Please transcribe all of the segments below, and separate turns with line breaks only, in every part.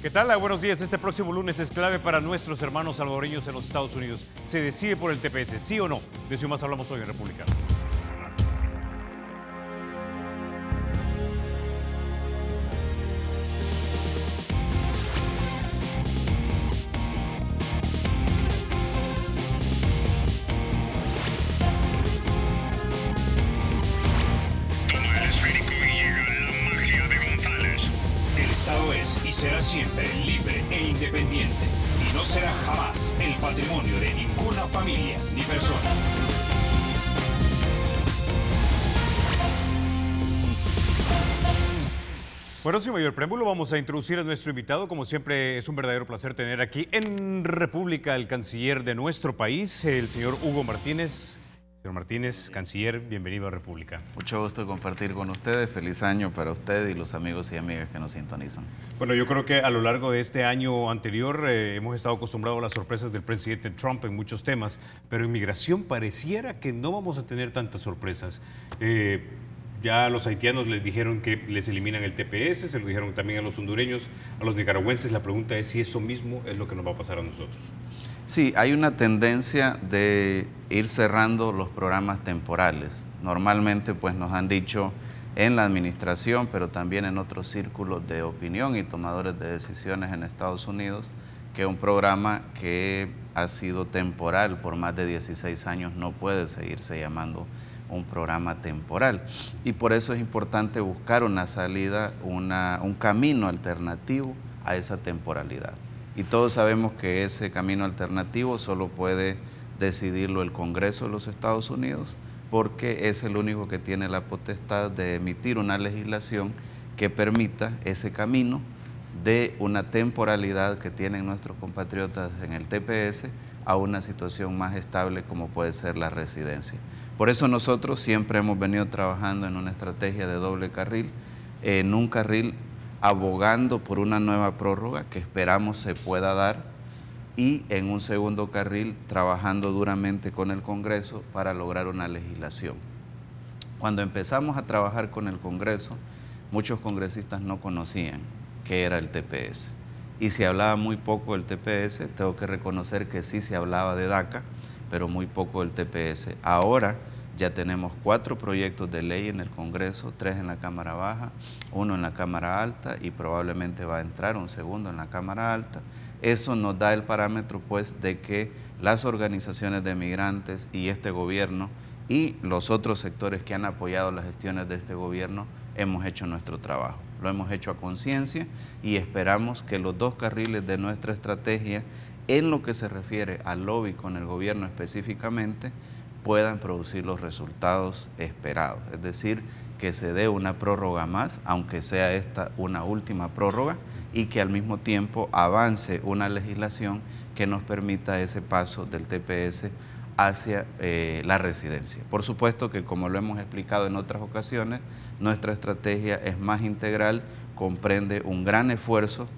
¿Qué tal? Buenos días. Este próximo lunes es clave para nuestros hermanos salvadoreños en los Estados Unidos. ¿Se decide por el TPS, sí o no? De eso y más hablamos hoy en República.
Será siempre libre e independiente y no será jamás el patrimonio de ninguna familia ni persona.
Bueno, sin mayor preámbulo, vamos a introducir a nuestro invitado. Como siempre, es un verdadero placer tener aquí en República al canciller de nuestro país, el señor Hugo Martínez. Señor Martínez, canciller, bienvenido a República.
Mucho gusto compartir con ustedes. Feliz año para usted y los amigos y amigas que nos sintonizan.
Bueno, yo creo que a lo largo de este año anterior hemos estado acostumbrados a las sorpresas del presidente Trump en muchos temas, pero en migración pareciera que no vamos a tener tantas sorpresas. Ya a los haitianos les dijeron que les eliminan el TPS, se lo dijeron también a los hondureños, a los nicaragüenses. La pregunta es si eso mismo es lo que nos va a pasar a nosotros.
Sí, hay una tendencia de ir cerrando los programas temporales. Normalmente pues nos han dicho en la administración, pero también en otros círculos de opinión y tomadores de decisiones en Estados Unidos, que un programa que ha sido temporal por más de 16 años no puede seguirse llamando un programa temporal. Y por eso es importante buscar una salida, un camino alternativo a esa temporalidad. Y todos sabemos que ese camino alternativo solo puede decidirlo el Congreso de los Estados Unidos, porque es el único que tiene la potestad de emitir una legislación que permita ese camino de una temporalidad que tienen nuestros compatriotas en el TPS a una situación más estable como puede ser la residencia. Por eso nosotros siempre hemos venido trabajando en una estrategia de doble carril, en un carril abogando por una nueva prórroga que esperamos se pueda dar y en un segundo carril trabajando duramente con el Congreso para lograr una legislación. Cuando empezamos a trabajar con el Congreso, muchos congresistas no conocían qué era el TPS. Y se hablaba muy poco del TPS, tengo que reconocer que sí se hablaba de DACA, pero muy poco del TPS. Ahora ya tenemos 4 proyectos de ley en el Congreso, 3 en la Cámara Baja, 1 en la Cámara Alta y probablemente va a entrar un segundo en la Cámara Alta. Eso nos da el parámetro pues de que las organizaciones de migrantes y este gobierno y los otros sectores que han apoyado las gestiones de este gobierno hemos hecho nuestro trabajo. Lo hemos hecho a conciencia y esperamos que los 2 carriles de nuestra estrategia en lo que se refiere al lobby con el gobierno específicamente puedan producir los resultados esperados. Es decir, que se dé una prórroga más, aunque sea esta una última prórroga, y que al mismo tiempo avance una legislación que nos permita ese paso del TPS hacia la residencia. Por supuesto que, como lo hemos explicado en otras ocasiones, nuestra estrategia es más integral, comprende un gran esfuerzo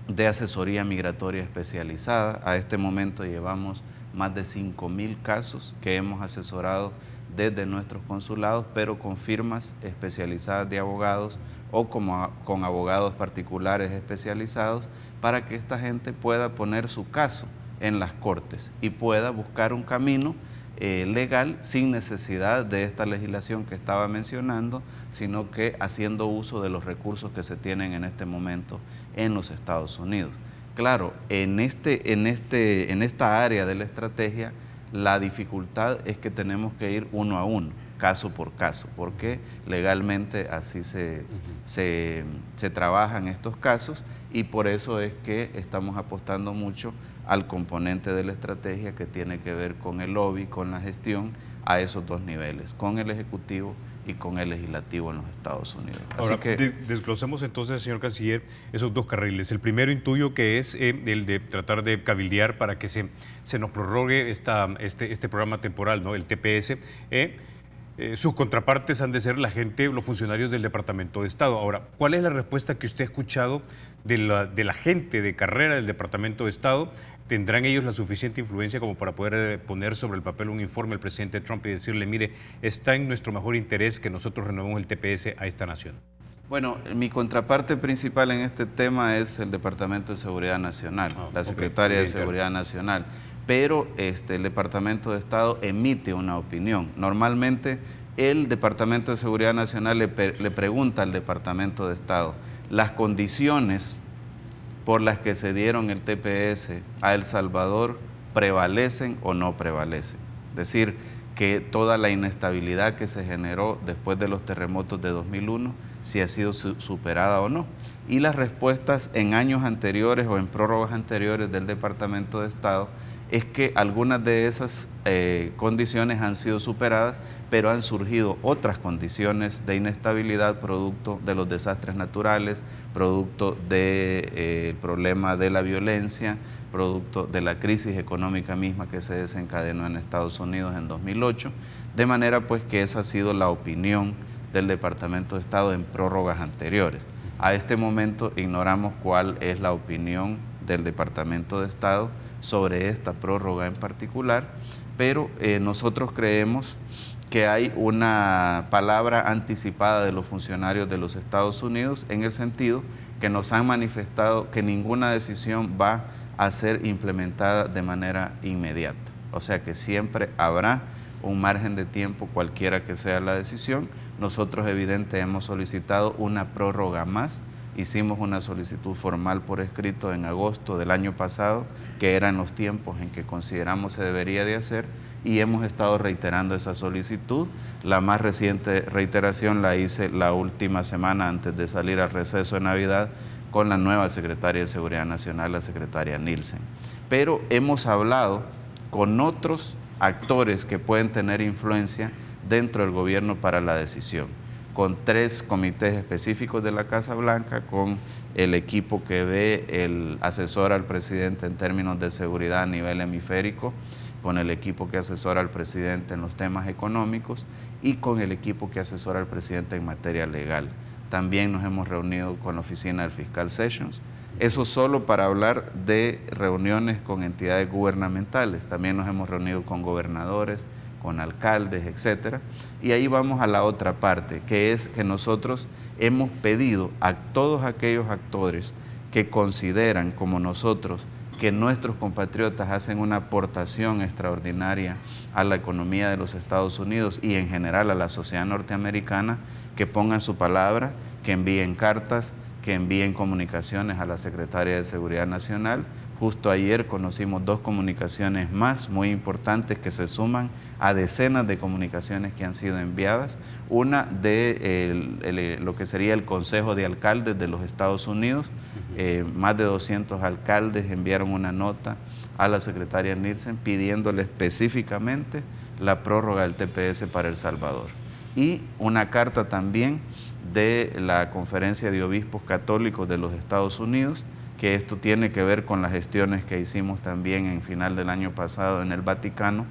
de asesoría migratoria especializada. A este momento llevamos más de 5.000 casos que hemos asesorado desde nuestros consulados, pero con firmas especializadas de abogados o con abogados particulares especializados para que esta gente pueda poner su caso en las cortes y pueda buscar un camino legal sin necesidad de esta legislación que estaba mencionando, sino que haciendo uso de los recursos que se tienen en este momento en los Estados Unidos. Claro, en esta área de la estrategia, la dificultad es que tenemos que ir uno a uno, caso por caso, porque legalmente así se trabajan estos casos y por eso es que estamos apostando mucho al componente de la estrategia que tiene que ver con el lobby, con la gestión a esos 2 niveles, con el Ejecutivo y con el Legislativo en los Estados Unidos.
Ahora,
así que
desglosemos entonces, señor canciller, esos 2 carriles. El primero intuyo que es el de tratar de cabildear para que se nos prorrogue este programa temporal, ¿no? El TPS. Sus contrapartes han de ser la gente, los funcionarios del Departamento de Estado. Ahora, ¿cuál es la respuesta que usted ha escuchado de la gente de carrera del Departamento de Estado? ¿Tendrán ellos la suficiente influencia como para poder poner sobre el papel un informe al presidente Trump y decirle, mire, está en nuestro mejor interés que nosotros renovemos el TPS a esta nación?
Bueno, mi contraparte principal en este tema es el Departamento de Seguridad Nacional, la Secretaria de Seguridad Nacional, pero el Departamento de Estado emite una opinión. Normalmente el Departamento de Seguridad Nacional le pregunta al Departamento de Estado las condiciones por las que se dieron el TPS a El Salvador, ¿prevalecen o no prevalecen? Es decir, que toda la inestabilidad que se generó después de los terremotos de 2001, si ha sido superada o no. Y las respuestas en años anteriores o en prórrogas anteriores del Departamento de Estado es que algunas de esas condiciones han sido superadas, pero han surgido otras condiciones de inestabilidad producto de los desastres naturales, producto del problema de la violencia, producto de la crisis económica misma que se desencadenó en Estados Unidos en 2008, de manera pues que esa ha sido la opinión del Departamento de Estado en prórrogas anteriores. A este momento ignoramos cuál es la opinión del Departamento de Estado sobre esta prórroga en particular, pero nosotros creemos que hay una palabra anticipada de los funcionarios de los Estados Unidos en el sentido que nos han manifestado que ninguna decisión va a ser implementada de manera inmediata. O sea que siempre habrá un margen de tiempo cualquiera que sea la decisión. Nosotros evidentemente hemos solicitado una prórroga más. Hicimos una solicitud formal por escrito en agosto del año pasado, que eran los tiempos en que consideramos se debería de hacer, y hemos estado reiterando esa solicitud. La más reciente reiteración la hice la última semana antes de salir al receso de Navidad con la nueva Secretaria de Seguridad Nacional, la Secretaria Nielsen. Pero hemos hablado con otros actores que pueden tener influencia dentro del gobierno para la decisión, con 3 comités específicos de la Casa Blanca, con el equipo que ve el asesor al presidente en términos de seguridad a nivel hemisférico, con el equipo que asesora al presidente en los temas económicos y con el equipo que asesora al presidente en materia legal. También nos hemos reunido con la oficina del fiscal Sessions. Eso solo para hablar de reuniones con entidades gubernamentales. También nos hemos reunido con gobernadores, con alcaldes, etcétera. Y ahí vamos a la otra parte, que es que nosotros hemos pedido a todos aquellos actores que consideran, como nosotros, que nuestros compatriotas hacen una aportación extraordinaria a la economía de los Estados Unidos y en general a la sociedad norteamericana, que pongan su palabra, que envíen cartas, que envíen comunicaciones a la Secretaria de Seguridad Nacional. Justo ayer conocimos 2 comunicaciones más muy importantes que se suman a decenas de comunicaciones que han sido enviadas. Una de lo que sería el Consejo de Alcaldes de los Estados Unidos. Más de 200 alcaldes enviaron una nota a la Secretaria Nielsen pidiéndole específicamente la prórroga del TPS para El Salvador. Y una carta también de la Conferencia de Obispos Católicos de los Estados Unidos, que esto tiene que ver con las gestiones que hicimos también en final del año pasado en el Vaticano,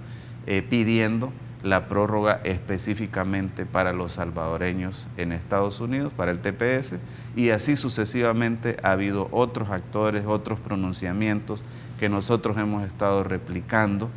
pidiendo la prórroga específicamente para los salvadoreños en Estados Unidos, para el TPS, y así sucesivamente ha habido otros actores, otros pronunciamientos que nosotros hemos estado replicando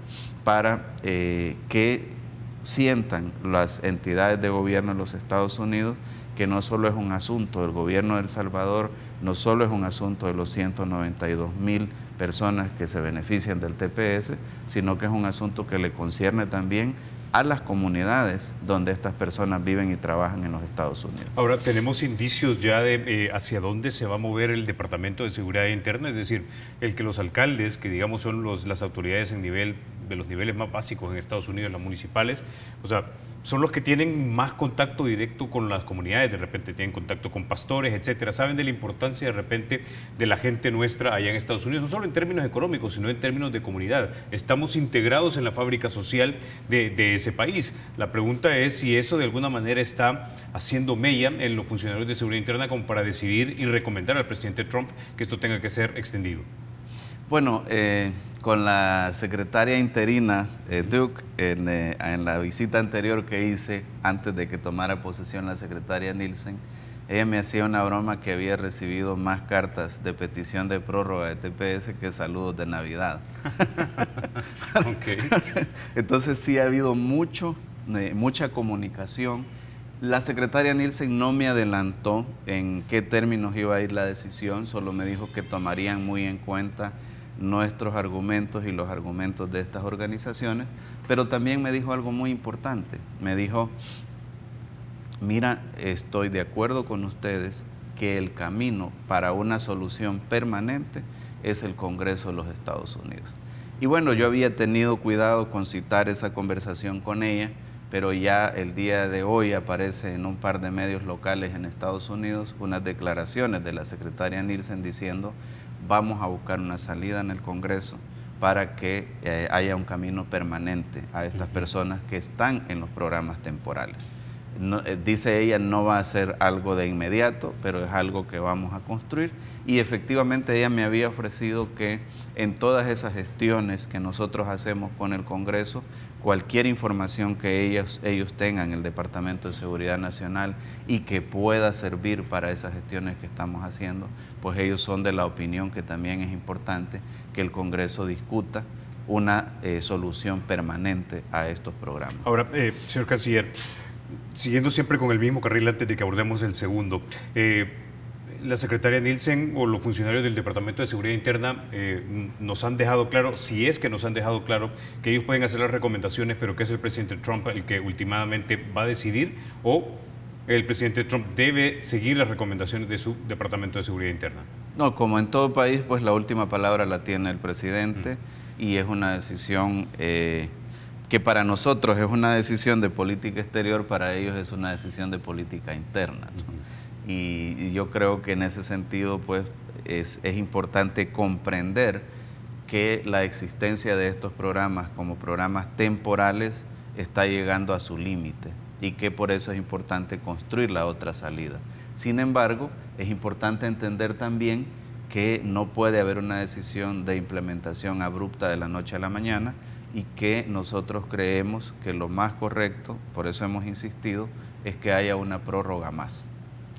para que sientan las entidades de gobierno de los Estados Unidos que no solo es un asunto del gobierno de El Salvador, no solo es un asunto de los 192,000 personas que se benefician del TPS, sino que es un asunto que le concierne también a las comunidades donde estas personas viven y trabajan en los Estados Unidos.
Ahora, ¿tenemos indicios ya de hacia dónde se va a mover el Departamento de Seguridad Interna? Es decir, el que los alcaldes, que digamos son las autoridades de los niveles más básicos en Estados Unidos, las municipales, o sea, son los que tienen más contacto directo con las comunidades, de repente tienen contacto con pastores, etcétera. Saben de la importancia de repente de la gente nuestra allá en Estados Unidos, no solo en términos económicos, sino en términos de comunidad. Estamos integrados en la fábrica social de ese país. La pregunta es si eso de alguna manera está haciendo mella en los funcionarios de seguridad interna como para decidir y recomendar al presidente Trump que esto tenga que ser extendido.
Bueno, con la secretaria interina Duke, en la visita anterior que hice, antes de que tomara posesión la secretaria Nielsen, ella me hacía una broma que había recibido más cartas de petición de prórroga de TPS que saludos de Navidad.
Okay.
Entonces sí ha habido mucha comunicación La secretaria Nielsen no me adelantó en qué términos iba a ir la decisión, solo me dijo que tomarían muy en cuenta nuestros argumentos y los argumentos de estas organizaciones, pero también me dijo algo muy importante. Me dijo, mira, estoy de acuerdo con ustedes que el camino para una solución permanente es el Congreso de los Estados Unidos. Y bueno, yo había tenido cuidado con citar esa conversación con ella, pero ya el día de hoy aparece en un par de medios locales en Estados Unidos unas declaraciones de la secretaria Nielsen diciendo vamos a buscar una salida en el Congreso para que haya un camino permanente a estas personas que están en los programas temporales. No, dice ella, no va a ser algo de inmediato, pero es algo que vamos a construir, y efectivamente ella me había ofrecido que en todas esas gestiones que nosotros hacemos con el Congreso, cualquier información que ellos tengan en el Departamento de Seguridad Nacional y que pueda servir para esas gestiones que estamos haciendo, pues ellos son de la opinión que también es importante que el Congreso discuta una solución permanente a estos programas.
Ahora, señor Canciller, siguiendo siempre con el mismo carril antes de que abordemos el segundo, la secretaria Nielsen o los funcionarios del Departamento de Seguridad Interna nos han dejado claro, si es que nos han dejado claro, que ellos pueden hacer las recomendaciones, pero que es el presidente Trump el que últimamente va a decidir, o el presidente Trump debe seguir las recomendaciones de su Departamento de Seguridad Interna.
No, como en todo país, pues la última palabra la tiene el presidente y es una decisión que para nosotros es una decisión de política exterior, para ellos es una decisión de política interna, ¿no? Y yo creo que en ese sentido pues es importante comprender que la existencia de estos programas como programas temporales está llegando a su límite y que por eso es importante construir la otra salida. Sin embargo, es importante entender también que no puede haber una decisión de implementación abrupta de la noche a la mañana, y que nosotros creemos que lo más correcto, por eso hemos insistido, es que haya una prórroga más.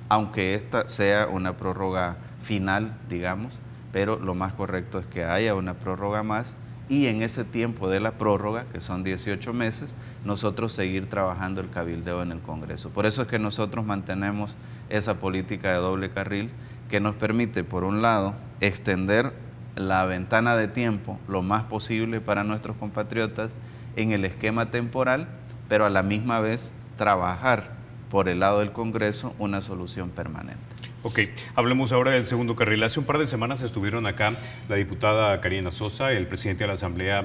Aunque esta sea una prórroga final, digamos, pero lo más correcto es que haya una prórroga más, y en ese tiempo de la prórroga, que son 18 meses, nosotros seguir trabajando el cabildeo en el Congreso. Por eso es que nosotros mantenemos esa política de doble carril que nos permite, por un lado, extender la ventana de tiempo lo más posible para nuestros compatriotas en el esquema temporal, pero a la misma vez trabajar por el lado del Congreso una solución permanente.
Ok, hablemos ahora del segundo carril. Hace un par de semanas estuvieron acá la diputada Karina Sosa, el presidente de la Asamblea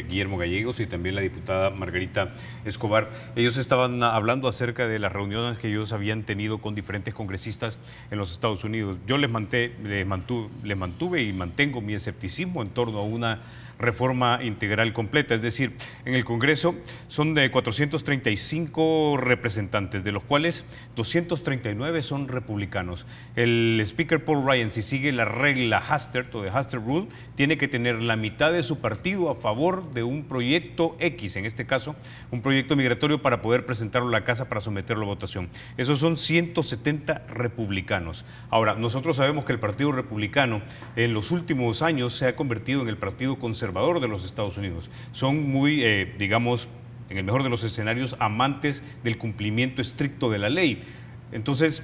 Guillermo Gallegos y también la diputada Margarita Escobar. Ellos estaban hablando acerca de las reuniones que ellos habían tenido con diferentes congresistas en los Estados Unidos. Yo les mantuve y mantengo mi escepticismo en torno a una reforma integral completa, es decir, en el Congreso son de 435 representantes, de los cuales 239 son republicanos. El speaker Paul Ryan, si sigue la regla Hastert o de Hastert Rule, tiene que tener la mitad de su partido a favor de un proyecto X, en este caso un proyecto migratorio, para poder presentarlo a la Casa para someterlo a votación. Esos son 170 republicanos. Ahora, nosotros sabemos que el Partido Republicano en los últimos años se ha convertido en el partido conservador de los Estados Unidos. Son muy, digamos, en el mejor de los escenarios, amantes del cumplimiento estricto de la ley. Entonces,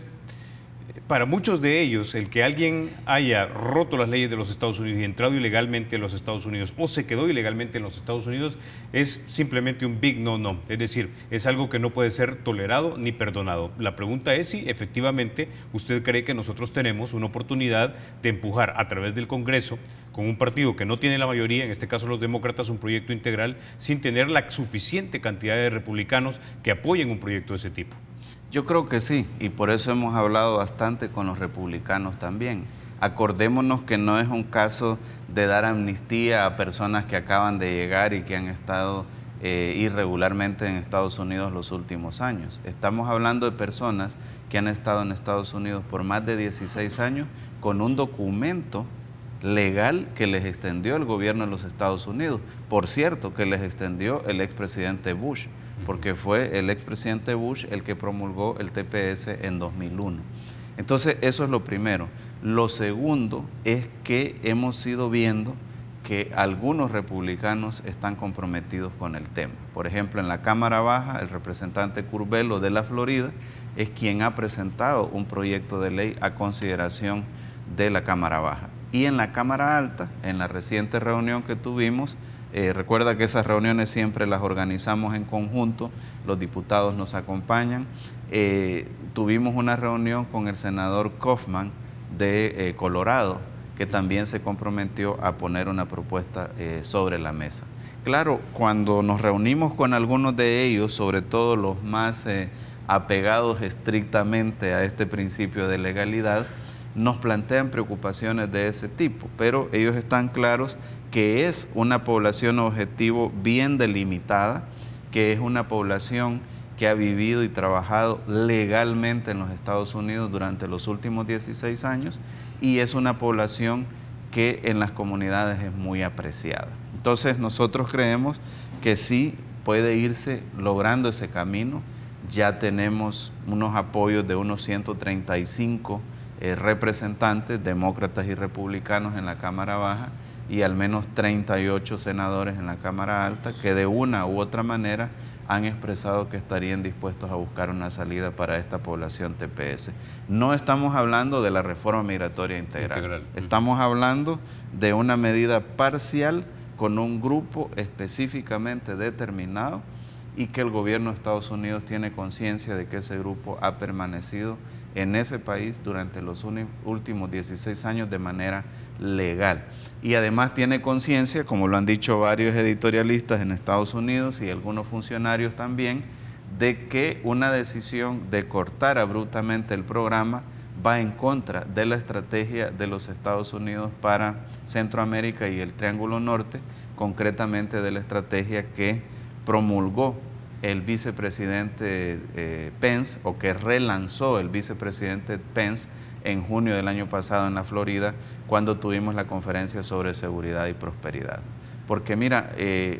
para muchos de ellos, el que alguien haya roto las leyes de los Estados Unidos y entrado ilegalmente a los Estados Unidos o se quedó ilegalmente en los Estados Unidos es simplemente un big no-no. Es decir, es algo que no puede ser tolerado ni perdonado. La pregunta es si efectivamente usted cree que nosotros tenemos una oportunidad de empujar a través del Congreso, con un partido que no tiene la mayoría, en este caso los demócratas, un proyecto integral sin tener la suficiente cantidad de republicanos que apoyen un proyecto de ese tipo.
Yo creo que sí, y por eso hemos hablado bastante con los republicanos también. Acordémonos que no es un caso de dar amnistía a personas que acaban de llegar y que han estado irregularmente en Estados Unidos los últimos años. Estamos hablando de personas que han estado en Estados Unidos por más de 16 años con un documento legal que les extendió el gobierno de los Estados Unidos. Por cierto, que les extendió el expresidente Bush, porque fue el expresidente Bush el que promulgó el TPS en 2001. Entonces, eso es lo primero. Lo segundo es que hemos ido viendo que algunos republicanos están comprometidos con el tema. Por ejemplo, en la Cámara Baja, el representante Curbelo de la Florida es quien ha presentado un proyecto de ley a consideración de la Cámara Baja. Y en la Cámara Alta, en la reciente reunión que tuvimos, recuerda que esas reuniones siempre las organizamos en conjunto, los diputados nos acompañan, tuvimos una reunión con el senador Kaufman de Colorado, que también se comprometió a poner una propuesta sobre la mesa. Claro, cuando nos reunimos con algunos de ellos, sobre todo los más apegados estrictamente a este principio de legalidad, nos plantean preocupaciones de ese tipo, pero ellos están claros que es una población objetivo bien delimitada, que es una población que ha vivido y trabajado legalmente en los Estados Unidos durante los últimos 16 años y es una población que en las comunidades es muy apreciada. Entonces nosotros creemos que sí puede irse logrando ese camino. Ya tenemos unos apoyos de unos 135 representantes, demócratas y republicanos en la Cámara Baja y al menos 38 senadores en la Cámara Alta que de una u otra manera han expresado que estarían dispuestos a buscar una salida para esta población TPS. No estamos hablando de la reforma migratoria integral. Estamos hablando de una medida parcial con un grupo específicamente determinado y que el gobierno de Estados Unidos tiene conciencia de que ese grupo ha permanecido en ese país durante los últimos 16 años de manera legal. Y además tiene conciencia, como lo han dicho varios editorialistas en Estados Unidos y algunos funcionarios también, de que una decisión de cortar abruptamente el programa va en contra de la estrategia de los Estados Unidos para Centroamérica y el Triángulo Norte, concretamente de la estrategia que promulgó el vicepresidente Pence, o que relanzó el vicepresidente Pence en junio del año pasado en la Florida, cuando tuvimos la conferencia sobre seguridad y prosperidad. Porque mira,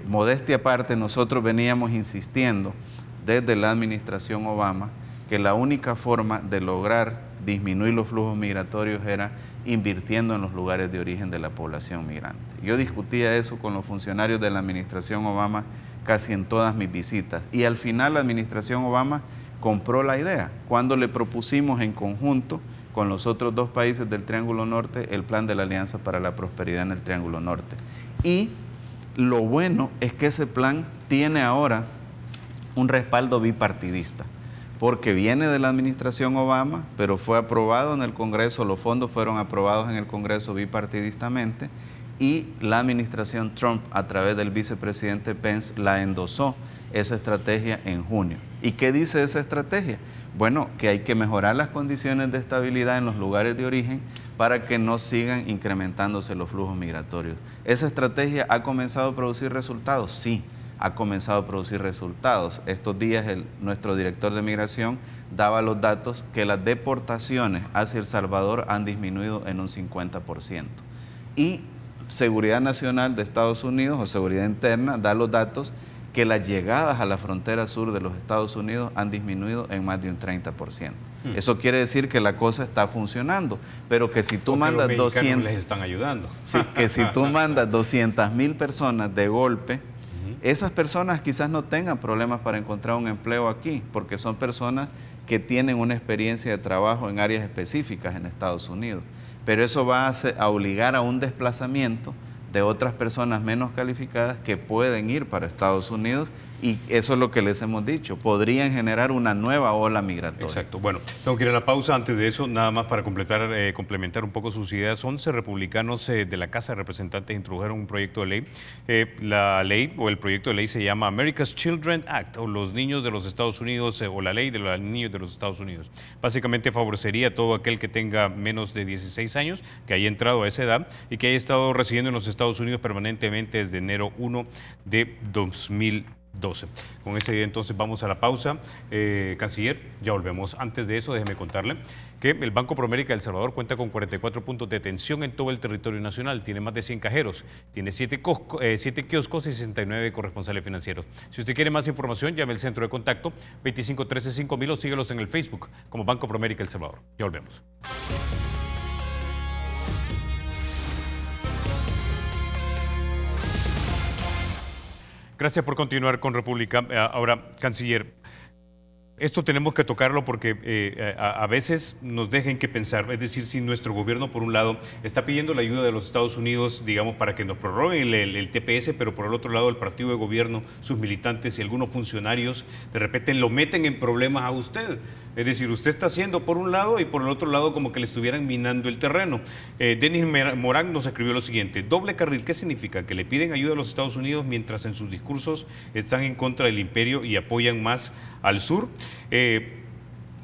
modestia aparte, nosotros veníamos insistiendo desde la administración Obama que la única forma de lograr disminuir los flujos migratorios era invirtiendo en los lugares de origen de la población migrante. Yo discutía eso con los funcionarios de la administración Obama casi en todas mis visitas y al final la administración Obama compró la idea cuando le propusimos en conjunto con los otros dos países del Triángulo Norte el plan de la Alianza para la Prosperidad en el Triángulo Norte. Y lo bueno es que ese plan tiene ahora un respaldo bipartidista, porque viene de la administración Obama, pero fue aprobado en el Congreso, los fondos fueron aprobados en el Congreso bipartidistamente, y la administración Trump, a través del vicepresidente Pence, la endosó esa estrategia en junio. ¿Y qué dice esa estrategia? Bueno, que hay que mejorar las condiciones de estabilidad en los lugares de origen para que no sigan incrementándose los flujos migratorios. ¿Esa estrategia ha comenzado a producir resultados? Sí, ha comenzado a producir resultados. Estos días nuestro director de migración daba los datos que las deportaciones hacia El Salvador han disminuido en un 50%. Y Seguridad Nacional de Estados Unidos, o Seguridad Interna, da los datos que las llegadas a la frontera sur de los Estados Unidos han disminuido en más de un 30%. Eso quiere decir que la cosa está funcionando, pero que si tú mandas 200...
les están ayudando.
Sí, que si tú mandas 200,000 personas de golpe, esas personas quizás no tengan problemas para encontrar un empleo aquí, porque son personas que tienen una experiencia de trabajo en áreas específicas en Estados Unidos. Pero eso va a obligar a un desplazamiento de otras personas menos calificadas que pueden ir para Estados Unidos y eso es lo que les hemos dicho, podrían generar una nueva ola migratoria.
Exacto. Bueno, tengo que ir a la pausa. Antes de eso, nada más para complementar un poco sus ideas. 11 republicanos de la Casa de Representantes introdujeron un proyecto de ley. La ley o el proyecto de ley se llama America's Children Act, o los niños de los Estados Unidos, o la ley de los niños de los Estados Unidos. Básicamente favorecería a todo aquel que tenga menos de 16 años, que haya entrado a esa edad y que haya estado residiendo en los Estados Unidos permanentemente desde enero 1 de 2012. Con ese día entonces vamos a la pausa. Canciller, ya volvemos. Antes de eso, déjeme contarle que el Banco Promérica de El Salvador cuenta con 44 puntos de atención en todo el territorio nacional. Tiene más de 100 cajeros, tiene 7 kioscos y 69 corresponsales financieros. Si usted quiere más información, llame al centro de contacto 2513-5000 o síguelos en el Facebook como Banco Promérica El Salvador. Ya volvemos. Gracias por continuar con República. Ahora, canciller, esto tenemos que tocarlo porque a veces nos dejen que pensar, es decir, si nuestro gobierno por un lado está pidiendo la ayuda de los Estados Unidos, digamos, para que nos prorroguen el TPS, pero por el otro lado el partido de gobierno, sus militantes y algunos funcionarios de repente lo meten en problemas a usted. Es decir, usted está haciendo por un lado y por el otro lado como que le estuvieran minando el terreno. Denis Morán nos escribió lo siguiente: doble carril, ¿qué significa? Que le piden ayuda a los Estados Unidos mientras en sus discursos están en contra del imperio y apoyan más al sur.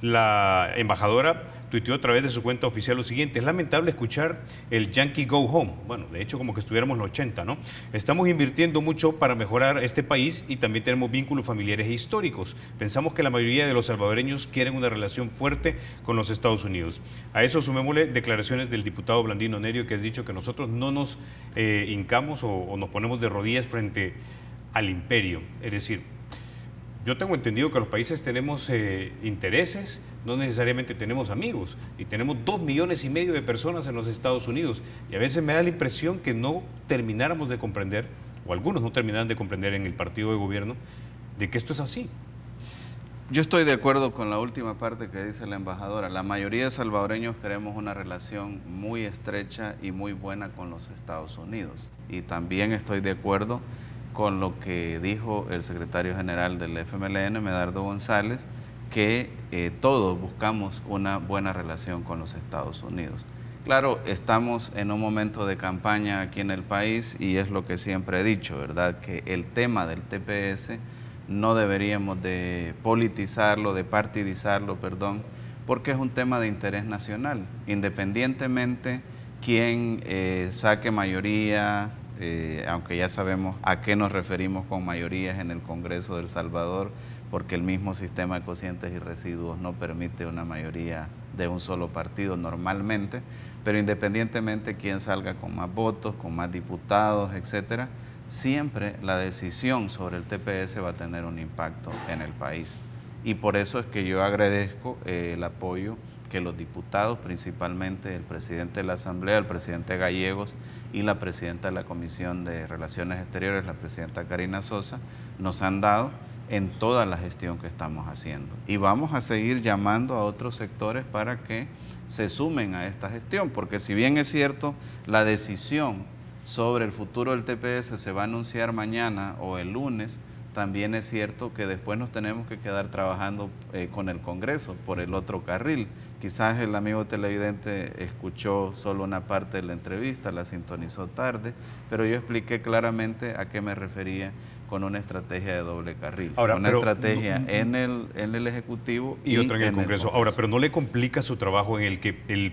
La embajadora tuiteó a través de su cuenta oficial lo siguiente: es lamentable escuchar el Yankee Go Home. Bueno, de hecho como que estuviéramos en los 80, ¿no? Estamos invirtiendo mucho para mejorar este país y también tenemos vínculos familiares e históricos. Pensamos que la mayoría de los salvadoreños quieren una relación fuerte con los Estados Unidos. A eso sumémosle declaraciones del diputado Blandino Nerio, que ha dicho que nosotros no nos hincamos o nos ponemos de rodillas frente al imperio. Es decir, yo tengo entendido que los países tenemos intereses, no necesariamente tenemos amigos, y tenemos 2,5 millones de personas en los Estados Unidos, y a veces me da la impresión que no termináramos de comprender, o algunos no terminaran de comprender en el partido de gobierno, de que esto es así.
Yo estoy de acuerdo con la última parte que dice la embajadora. La mayoría de salvadoreños queremos una relación muy estrecha y muy buena con los Estados Unidos, y también estoy de acuerdo con lo que dijo el secretario general del FMLN, Medardo González, que todos buscamos una buena relación con los Estados Unidos. Claro, estamos en un momento de campaña aquí en el país y es lo que siempre he dicho, ¿verdad? Que el tema del TPS no deberíamos de politizarlo, de partidizarlo, perdón, porque es un tema de interés nacional. Independientemente quién saque mayoría, aunque ya sabemos a qué nos referimos con mayorías en el Congreso de El Salvador, porque el mismo sistema de cocientes y residuos no permite una mayoría de un solo partido normalmente, pero independientemente quién salga con más votos, con más diputados, etcétera, siempre la decisión sobre el TPS va a tener un impacto en el país. Y por eso es que yo agradezco el apoyo que los diputados, principalmente el presidente de la Asamblea, el presidente Gallegos y la presidenta de la Comisión de Relaciones Exteriores, la presidenta Karina Sosa, nos han dado en toda la gestión que estamos haciendo. Y vamos a seguir llamando a otros sectores para que se sumen a esta gestión, porque si bien es cierto, la decisión sobre el futuro del TPS se va a anunciar mañana o el lunes, también es cierto que después nos tenemos que quedar trabajando con el Congreso por el otro carril. Quizás el amigo televidente escuchó solo una parte de la entrevista, la sintonizó tarde, pero yo expliqué claramente a qué me refería con una estrategia de doble carril. Ahora, una estrategia en el Ejecutivo
y otra en el Congreso. Ahora, pero ¿no le complica su trabajo en el que el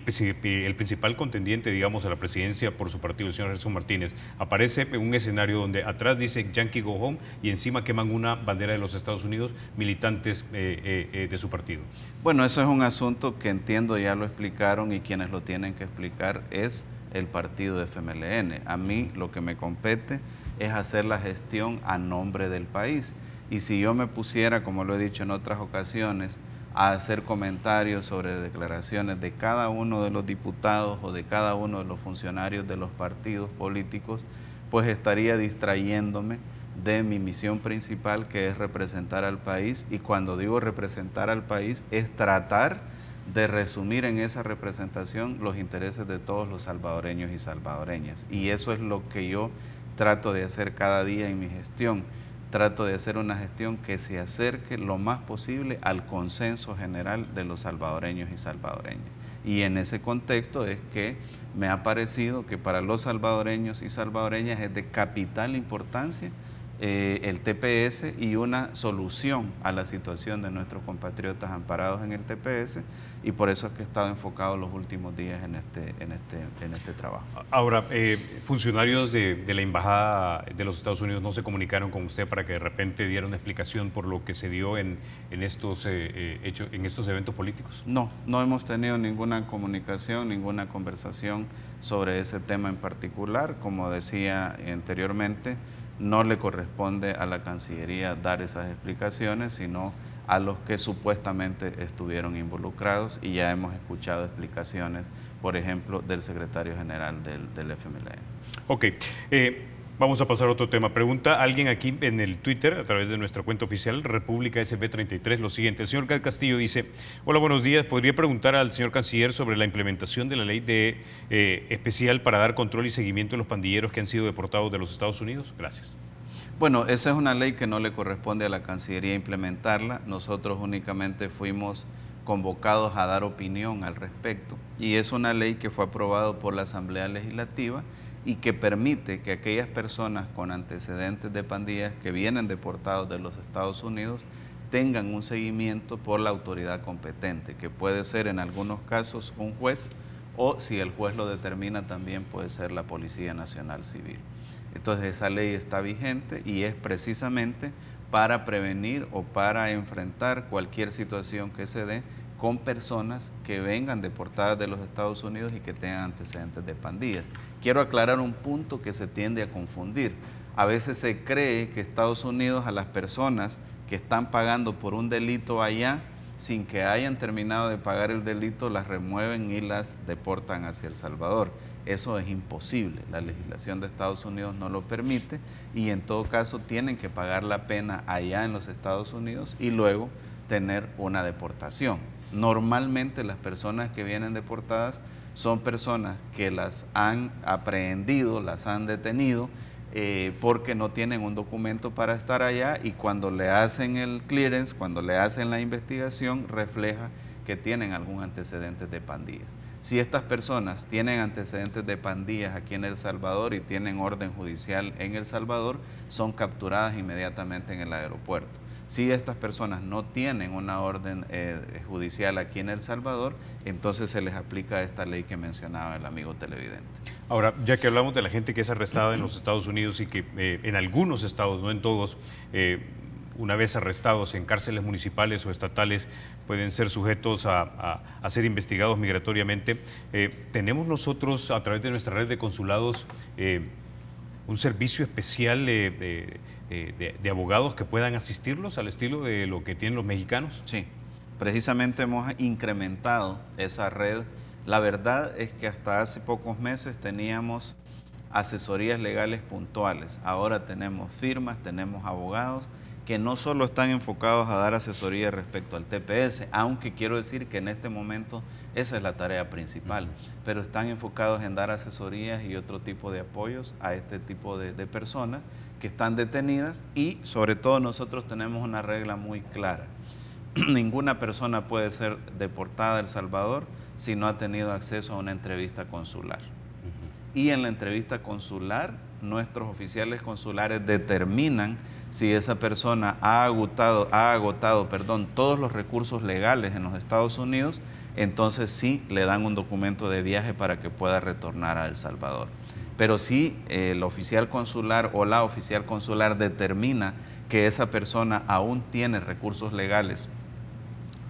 principal contendiente, digamos, a la presidencia por su partido, el señor Jesús Martínez, aparece en un escenario donde atrás dice Yankee Go Home y encima queman una bandera de los Estados Unidos militantes de su partido?
Bueno, eso es un asunto que entiendo ya lo explicaron y quienes lo tienen que explicar es el partido de FMLN. A mí lo que me compete es hacer la gestión a nombre del país. Y si yo me pusiera, como lo he dicho en otras ocasiones, a hacer comentarios sobre declaraciones de cada uno de los diputados o de cada uno de los funcionarios de los partidos políticos, pues estaría distrayéndome de mi misión principal, que es representar al país. Y cuando digo representar al país, es tratar de resumir en esa representación los intereses de todos los salvadoreños y salvadoreñas. Y eso es lo que yo trato de hacer cada día en mi gestión. Trato de hacer una gestión que se acerque lo más posible al consenso general de los salvadoreños y salvadoreñas. Y en ese contexto es que me ha parecido que para los salvadoreños y salvadoreñas es de capital importancia el TPS y una solución a la situación de nuestros compatriotas amparados en el TPS, y por eso es que he estado enfocado los últimos días en este trabajo.
Ahora, funcionarios de la Embajada de los Estados Unidos no se comunicaron con usted para que de repente diera una explicación por lo que se dio en estos eventos políticos.
No, no hemos tenido ninguna comunicación, ninguna conversación sobre ese tema en particular. Como decía anteriormente, no le corresponde a la Cancillería dar esas explicaciones, sino a los que supuestamente estuvieron involucrados, y ya hemos escuchado explicaciones, por ejemplo, del secretario general del FMLN.
Ok. Vamos a pasar a otro tema. Pregunta alguien aquí en el Twitter, a través de nuestra cuenta oficial, República SB33, lo siguiente. El señor Castillo dice: hola, buenos días. ¿Podría preguntar al señor canciller sobre la implementación de la ley especial para dar control y seguimiento a los pandilleros que han sido deportados de los Estados Unidos? Gracias.
Bueno, esa es una ley que no le corresponde a la Cancillería implementarla. Nosotros únicamente fuimos convocados a dar opinión al respecto, y es una ley que fue aprobada por la Asamblea Legislativa y que permite que aquellas personas con antecedentes de pandillas que vienen deportados de los Estados Unidos tengan un seguimiento por la autoridad competente, que puede ser en algunos casos un juez, o si el juez lo determina también puede ser la Policía Nacional Civil. Entonces esa ley está vigente y es precisamente para prevenir o para enfrentar cualquier situación que se dé con personas que vengan deportadas de los Estados Unidos y que tengan antecedentes de pandillas. Quiero aclarar un punto que se tiende a confundir. A veces se cree que Estados Unidos a las personas que están pagando por un delito allá, sin que hayan terminado de pagar el delito, las remueven y las deportan hacia El Salvador. Eso es imposible, la legislación de Estados Unidos no lo permite, y en todo caso tienen que pagar la pena allá en los Estados Unidos y luego tener una deportación. Normalmente las personas que vienen deportadas son personas que las han aprehendido, las han detenido, porque no tienen un documento para estar allá, y cuando le hacen el clearance, cuando le hacen la investigación, refleja que tienen algún antecedente de pandillas. Si estas personas tienen antecedentes de pandillas aquí en El Salvador y tienen orden judicial en El Salvador, son capturadas inmediatamente en el aeropuerto. Si estas personas no tienen una orden judicial aquí en El Salvador, entonces se les aplica esta ley que mencionaba el amigo televidente.
Ahora, ya que hablamos de la gente que es arrestada en los Estados Unidos y que en algunos estados, no en todos, una vez arrestados en cárceles municipales o estatales, pueden ser sujetos a ser investigados migratoriamente, tenemos nosotros, a través de nuestra red de consulados, un servicio especial de abogados que puedan asistirlos al estilo de lo que tienen los mexicanos.
Sí, precisamente hemos incrementado esa red. La verdad es que hasta hace pocos meses teníamos asesorías legales puntuales. Ahora tenemos firmas, tenemos abogados que no solo están enfocados a dar asesoría respecto al TPS, aunque quiero decir que en este momento esa es la tarea principal, pero están enfocados en dar asesorías y otro tipo de apoyos a este tipo de personas que están detenidas, y sobre todo nosotros tenemos una regla muy clara. Ninguna persona puede ser deportada a El Salvador si no ha tenido acceso a una entrevista consular. Y en la entrevista consular, nuestros oficiales consulares determinan si esa persona ha agotado todos los recursos legales en los Estados Unidos, entonces sí le dan un documento de viaje para que pueda retornar a El Salvador. Pero si el oficial consular o la oficial consular determina que esa persona aún tiene recursos legales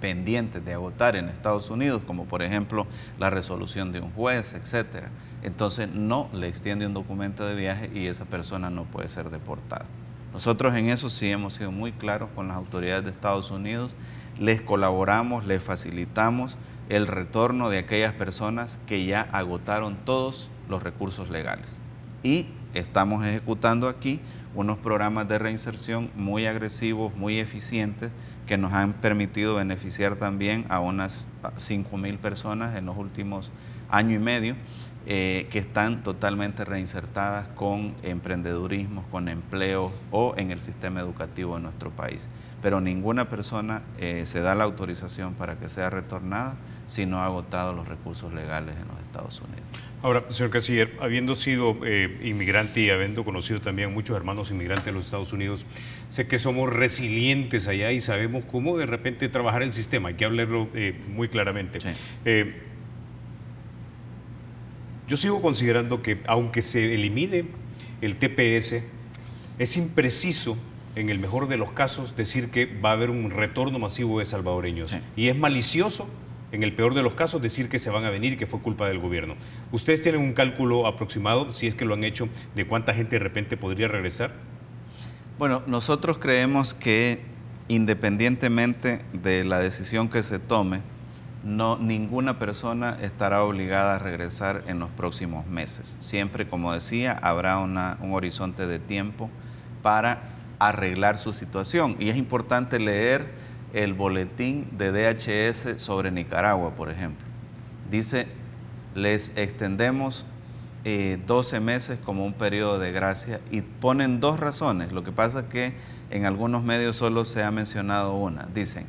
pendientes de agotar en Estados Unidos, como por ejemplo la resolución de un juez, etcétera, entonces no le extiende un documento de viaje y esa persona no puede ser deportada. Nosotros en eso sí hemos sido muy claros con las autoridades de Estados Unidos, les colaboramos, les facilitamos el retorno de aquellas personas que ya agotaron todos los recursos legales. Y estamos ejecutando aquí unos programas de reinserción muy agresivos, muy eficientes, que nos han permitido beneficiar también a unas 5.000 personas en los últimos año y medio, que están totalmente reinsertadas con emprendedurismo, con empleo o en el sistema educativo de nuestro país. Pero ninguna persona se da la autorización para que sea retornada si no ha agotado los recursos legales en los Estados Unidos.
Ahora, señor canciller, habiendo sido inmigrante y habiendo conocido también muchos hermanos inmigrantes de los Estados Unidos, sé que somos resilientes allá y sabemos cómo de repente trabajar el sistema, hay que hablarlo muy claramente. Sí. Yo sigo considerando que aunque se elimine el TPS, es impreciso, en el mejor de los casos, decir que va a haber un retorno masivo de salvadoreños. Sí. Y es malicioso, en el peor de los casos, decir que se van a venir y que fue culpa del gobierno. ¿Ustedes tienen un cálculo aproximado, si es que lo han hecho, de cuánta gente de repente podría regresar?
Bueno, nosotros creemos que independientemente de la decisión que se tome, ninguna persona estará obligada a regresar en los próximos meses. Siempre, como decía, habrá un horizonte de tiempo para arreglar su situación. Y es importante leer el boletín de DHS sobre Nicaragua, por ejemplo. Dice, les extendemos 12 meses como un periodo de gracia, y ponen dos razones. Lo que pasa es que en algunos medios solo se ha mencionado una. Dicen,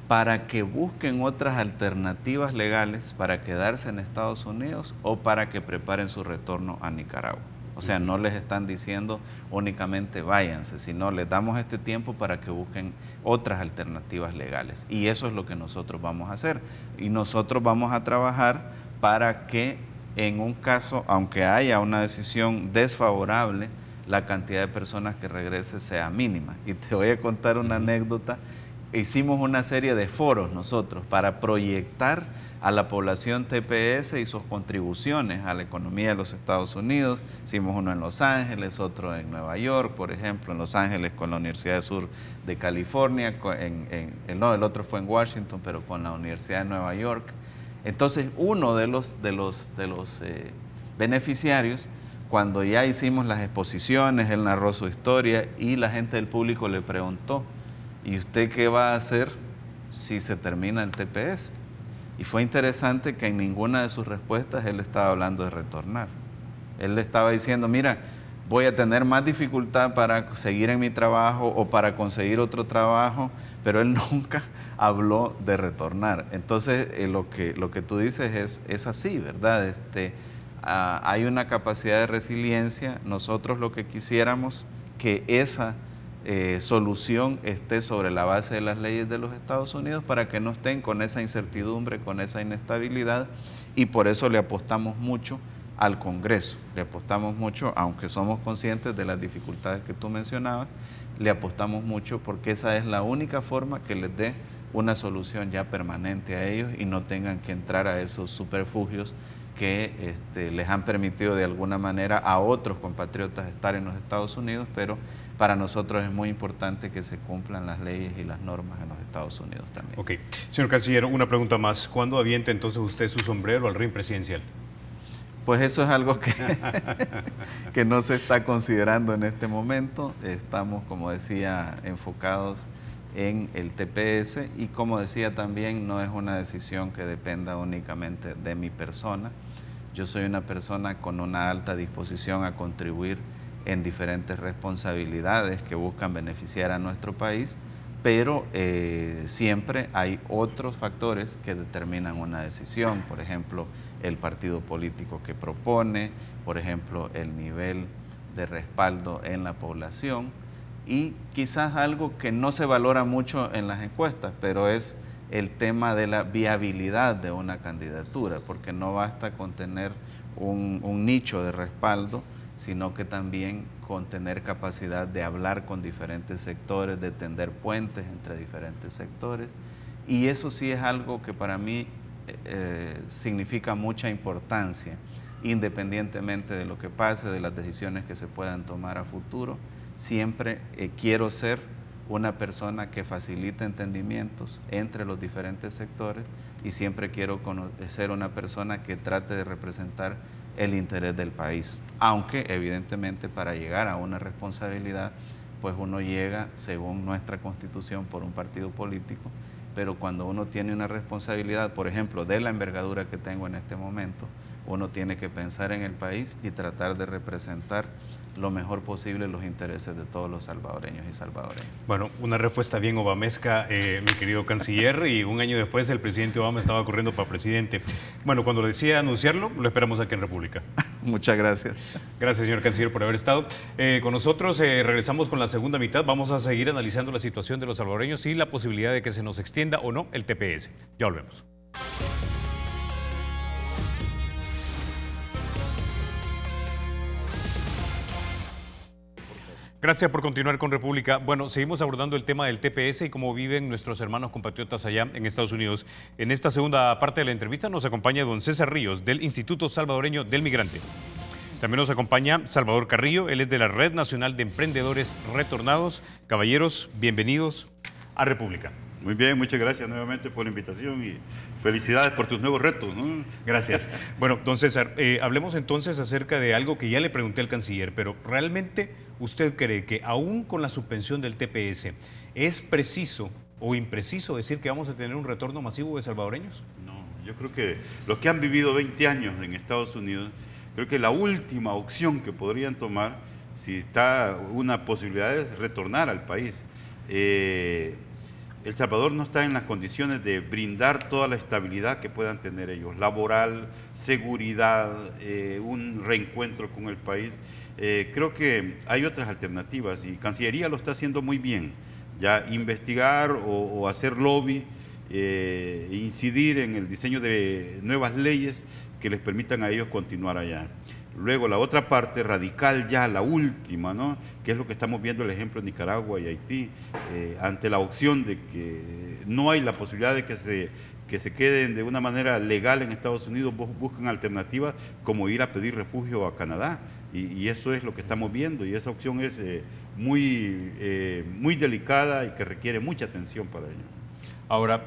para que busquen otras alternativas legales para quedarse en Estados Unidos o para que preparen su retorno a Nicaragua. O sea, no les están diciendo únicamente váyanse, sino les damos este tiempo para que busquen otras alternativas legales. Y eso es lo que nosotros vamos a hacer. Y nosotros vamos a trabajar para que en un caso, aunque haya una decisión desfavorable, la cantidad de personas que regrese sea mínima. Y te voy a contar una anécdota. Hicimos una serie de foros nosotros para proyectar a la población TPS y sus contribuciones a la economía de los Estados Unidos. Hicimos uno en Los Ángeles, otro en Nueva York, por ejemplo, en Los Ángeles con la Universidad Sur de California, el otro fue en Washington, pero con la Universidad de Nueva York. Entonces, uno de los beneficiarios, cuando ya hicimos las exposiciones, él narró su historia y la gente del público le preguntó, ¿y usted qué va a hacer si se termina el TPS? Y fue interesante que en ninguna de sus respuestas él estaba hablando de retornar. Él le estaba diciendo, mira, voy a tener más dificultad para seguir en mi trabajo o para conseguir otro trabajo, pero él nunca habló de retornar. Entonces, lo que tú dices es así, ¿verdad? Hay una capacidad de resiliencia. Nosotros lo que quisiéramos que esa solución esté sobre la base de las leyes de los Estados Unidos para que no estén con esa incertidumbre, con esa inestabilidad, y por eso le apostamos mucho al Congreso. Le apostamos mucho, aunque somos conscientes de las dificultades que tú mencionabas, le apostamos mucho porque esa es la única forma que les dé una solución ya permanente a ellos y no tengan que entrar a esos subterfugios que les han permitido de alguna manera a otros compatriotas estar en los Estados Unidos, pero para nosotros es muy importante que se cumplan las leyes y las normas en los Estados Unidos también.
Ok. Señor Canciller, una pregunta más. ¿Cuándo avienta entonces usted su sombrero al ring presidencial?
Pues eso es algo que no se está considerando en este momento. Estamos, como decía, enfocados en el TPS y, como decía también, no es una decisión que dependa únicamente de mi persona. Yo soy una persona con una alta disposición a contribuir en diferentes responsabilidades que buscan beneficiar a nuestro país, pero siempre hay otros factores que determinan una decisión. Por ejemplo, el partido político que propone, por ejemplo, el nivel de respaldo en la población y quizás algo que no se valora mucho en las encuestas, pero es el tema de la viabilidad de una candidatura, porque no basta con tener un nicho de respaldo, sino que también con tener capacidad de hablar con diferentes sectores, de tender puentes entre diferentes sectores. Y eso sí es algo que para mí significa mucha importancia, independientemente de lo que pase, de las decisiones que se puedan tomar a futuro. Siempre quiero ser una persona que facilite entendimientos entre los diferentes sectores y siempre quiero ser una persona que trate de representar el interés del país, aunque evidentemente para llegar a una responsabilidad, pues uno llega según nuestra Constitución por un partido político, pero cuando uno tiene una responsabilidad, por ejemplo, de la envergadura que tengo en este momento, uno tiene que pensar en el país y tratar de representar lo mejor posible los intereses de todos los salvadoreños y salvadoreñas.
Bueno, una respuesta bien obamesca, mi querido canciller, y un año después el presidente Obama estaba corriendo para presidente. Bueno, cuando le decía anunciarlo, lo esperamos aquí en República.
Muchas gracias.
Gracias, señor canciller, por haber estado con nosotros. Regresamos con la segunda mitad. Vamos a seguir analizando la situación de los salvadoreños y la posibilidad de que se nos extienda o no el TPS. Ya volvemos. Gracias por continuar con República. Bueno, seguimos abordando el tema del TPS y cómo viven nuestros hermanos compatriotas allá en Estados Unidos. En esta segunda parte de la entrevista nos acompaña don César Ríos, del Instituto Salvadoreño del Migrante. También nos acompaña Salvador Carrillo, él es de la Red Nacional de Emprendedores Retornados. Caballeros, bienvenidos a República.
Muy bien, muchas gracias nuevamente por la invitación y felicidades por tus nuevos retos, ¿no?
Gracias. Bueno, don César, hablemos entonces acerca de algo que ya le pregunté al canciller, pero ¿realmente usted cree que aún con la suspensión del TPS es preciso o impreciso decir que vamos a tener un retorno masivo de salvadoreños?
No, yo creo que los que han vivido 20 años en Estados Unidos, creo que la última opción que podrían tomar, si está una posibilidad, es retornar al país. El Salvador no está en las condiciones de brindar toda la estabilidad que puedan tener ellos, laboral, seguridad, un reencuentro con el país. Creo que hay otras alternativas y Cancillería lo está haciendo muy bien. Ya investigar o hacer lobby, incidir en el diseño de nuevas leyes que les permitan a ellos continuar allá. Luego la otra parte radical ya, la última, ¿no? Que es lo que estamos viendo el ejemplo de Nicaragua y Haití, ante la opción de que no hay la posibilidad de que se queden de una manera legal en Estados Unidos, buscan alternativas como ir a pedir refugio a Canadá. Y eso es lo que estamos viendo y esa opción es muy delicada y que requiere mucha atención para ello.
Ahora,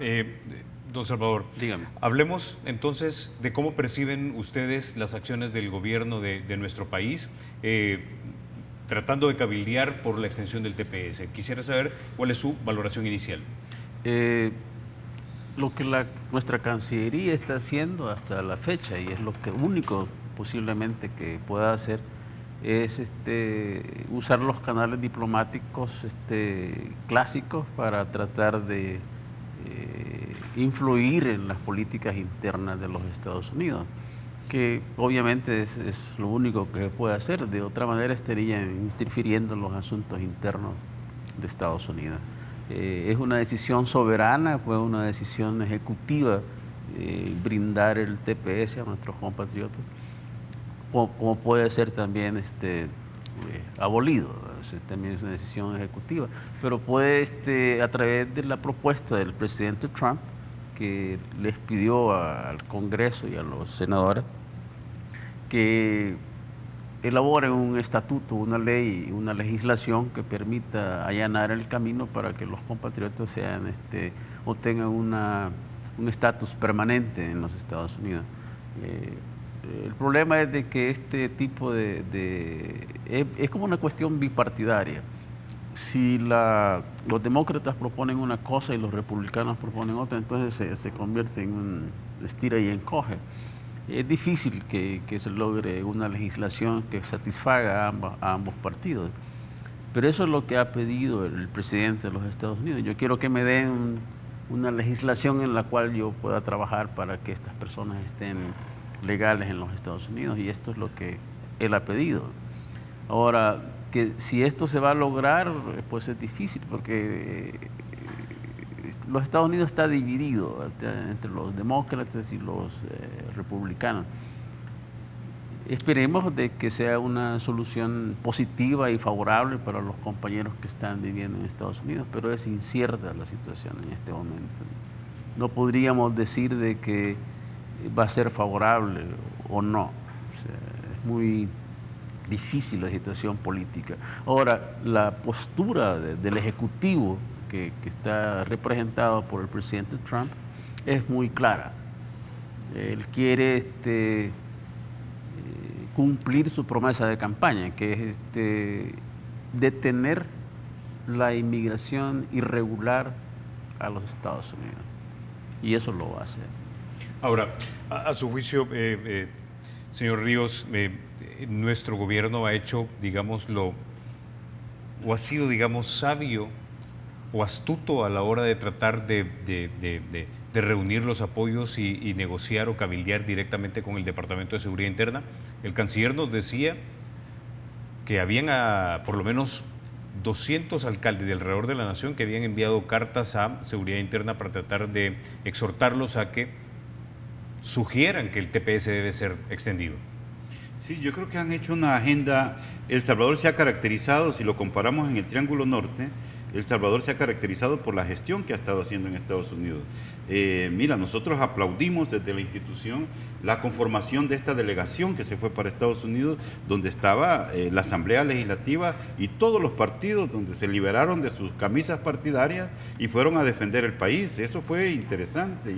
don Salvador,
dígame.
Hablemos entonces de cómo perciben ustedes las acciones del gobierno de nuestro país, tratando de cabildear por la extensión del TPS. Quisiera saber cuál es su valoración inicial.
Lo que nuestra Cancillería está haciendo hasta la fecha, y es lo único posiblemente que pueda hacer, es usar los canales diplomáticos clásicos para tratar de influir en las políticas internas de los Estados Unidos, que obviamente es lo único que puede hacer. De otra manera estaría interfiriendo en los asuntos internos de Estados Unidos. Es una decisión soberana, fue una decisión ejecutiva brindar el TPS a nuestros compatriotas, como puede ser también abolido. También es una decisión ejecutiva, pero puede a través de la propuesta del presidente Trump, que les pidió al Congreso y a los senadores que elaboren un estatuto, una ley, una legislación que permita allanar el camino para que los compatriotas obtengan un estatus permanente en los Estados Unidos. El problema es de que este tipo es como una cuestión bipartidaria. Si los demócratas proponen una cosa y los republicanos proponen otra, entonces se convierte en un estira y encoge. Es difícil que se logre una legislación que satisfaga a ambos partidos. Pero eso es lo que ha pedido el presidente de los Estados Unidos. Yo quiero que me den una legislación en la cual yo pueda trabajar para que estas personas estén legales en los Estados Unidos, y esto es lo que él ha pedido. Ahora, que si esto se va a lograr, pues es difícil, porque los Estados Unidos está dividido entre los demócratas y los republicanos. Esperemos de que sea una solución positiva y favorable para los compañeros que están viviendo en Estados Unidos, pero es incierta la situación en este momento. No podríamos decir de que va a ser favorable o no. O sea, es muy difícil la situación política. Ahora, la postura del Ejecutivo que está representado por el presidente Trump es muy clara. Él quiere cumplir su promesa de campaña, que es detener la inmigración irregular a los Estados Unidos. Y eso lo va a hacer.
Ahora, a su juicio, señor Ríos, nuestro gobierno ha hecho, digámoslo, o ha sido, digamos, sabio o astuto a la hora de tratar de reunir los apoyos y negociar o cabildear directamente con el Departamento de Seguridad Interna. El canciller nos decía que habían por lo menos 200 alcaldes de alrededor de la nación que habían enviado cartas a Seguridad Interna para tratar de exhortarlos a que sugieran que el TPS debe ser extendido.
Sí, yo creo que han hecho una agenda. El Salvador se ha caracterizado, si lo comparamos en el Triángulo Norte, El Salvador se ha caracterizado por la gestión que ha estado haciendo en Estados Unidos. Mira, nosotros aplaudimos desde la institución la conformación de esta delegación que se fue para Estados Unidos, donde estaba la Asamblea Legislativa y todos los partidos, donde se liberaron de sus camisas partidarias y fueron a defender el país. Eso fue interesante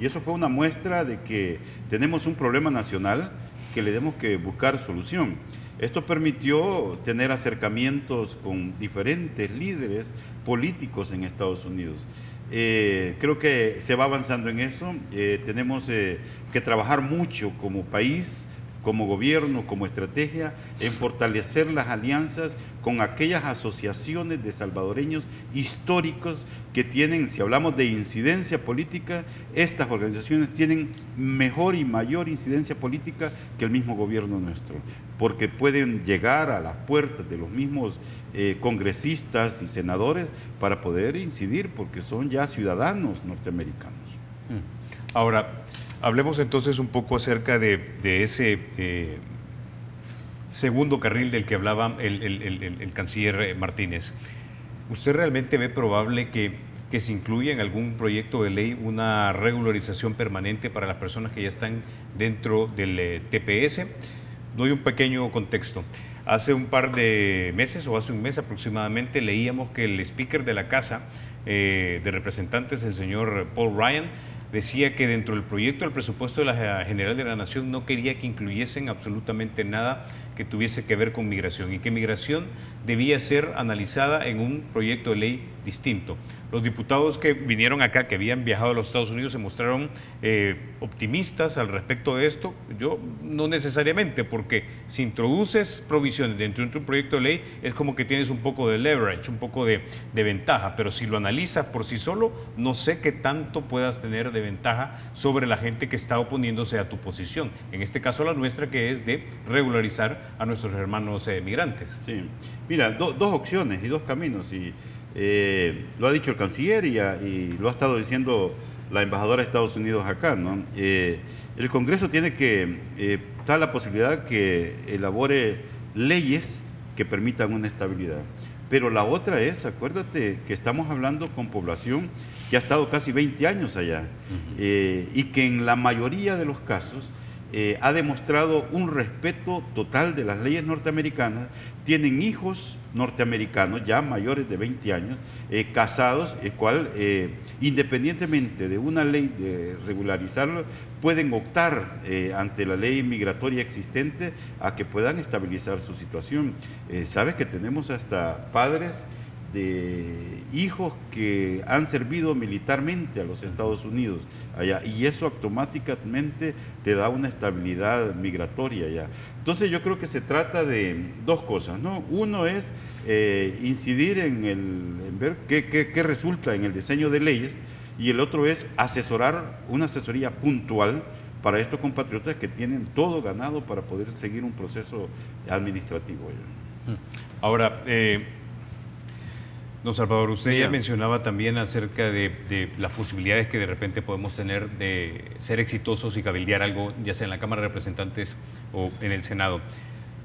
y eso fue una muestra de que tenemos un problema nacional que le tenemos que buscar solución. Esto permitió tener acercamientos con diferentes líderes políticos en Estados Unidos. Creo que se va avanzando en eso. Tenemos que trabajar mucho como país, como gobierno, como estrategia, en fortalecer las alianzas con aquellas asociaciones de salvadoreños históricos que tienen, si hablamos de incidencia política, estas organizaciones tienen mejor y mayor incidencia política que el mismo gobierno nuestro, porque pueden llegar a las puertas de los mismos congresistas y senadores para poder incidir, porque son ya ciudadanos norteamericanos.
Ahora, hablemos entonces un poco acerca de ese segundo carril del que hablaba el canciller Martínez. ¿Usted realmente ve probable que se incluya en algún proyecto de ley una regularización permanente para las personas que ya están dentro del TPS? Doy un pequeño contexto. Hace un par de meses, o hace un mes aproximadamente, leíamos que el speaker de la Casa de Representantes, el señor Paul Ryan, decía que dentro del proyecto del presupuesto de la General de la Nación no quería que incluyesen absolutamente nada que tuviese que ver con migración y que migración debía ser analizada en un proyecto de ley distinto. Los diputados que vinieron acá, que habían viajado a los Estados Unidos, se mostraron optimistas al respecto de esto. Yo no necesariamente, porque si introduces provisiones dentro de un proyecto de ley es como que tienes un poco de leverage, un poco de ventaja, pero si lo analizas por sí solo, no sé qué tanto puedas tener de ventaja sobre la gente que está oponiéndose a tu posición. En este caso la nuestra, que es de regularizar a nuestros hermanos migrantes.
Sí, mira, dos opciones y dos caminos, y lo ha dicho el canciller y lo ha estado diciendo la embajadora de Estados Unidos acá, ¿no? El Congreso tiene que dar la posibilidad que elabore leyes que permitan una estabilidad. Pero la otra es, acuérdate que estamos hablando con población que ha estado casi 20 años allá y que en la mayoría de los casos ha demostrado un respeto total de las leyes norteamericanas, tienen hijos norteamericanos ya mayores de 20 años, casados, el cual independientemente de una ley de regularizarlo, pueden optar ante la ley migratoria existente a que puedan estabilizar su situación. Sabes que tenemos hasta padres de hijos que han servido militarmente a los Estados Unidos allá, y eso automáticamente te da una estabilidad migratoria allá. Entonces yo creo que se trata de dos cosas, ¿no? Uno es incidir en ver qué resulta en el diseño de leyes, y el otro es asesorar, una asesoría puntual para estos compatriotas que tienen todo ganado para poder seguir un proceso administrativo allá.
Ahora, don Salvador, usted ya mencionaba también acerca de las posibilidades que de repente podemos tener de ser exitosos y cabildear algo, ya sea en la Cámara de Representantes o en el Senado.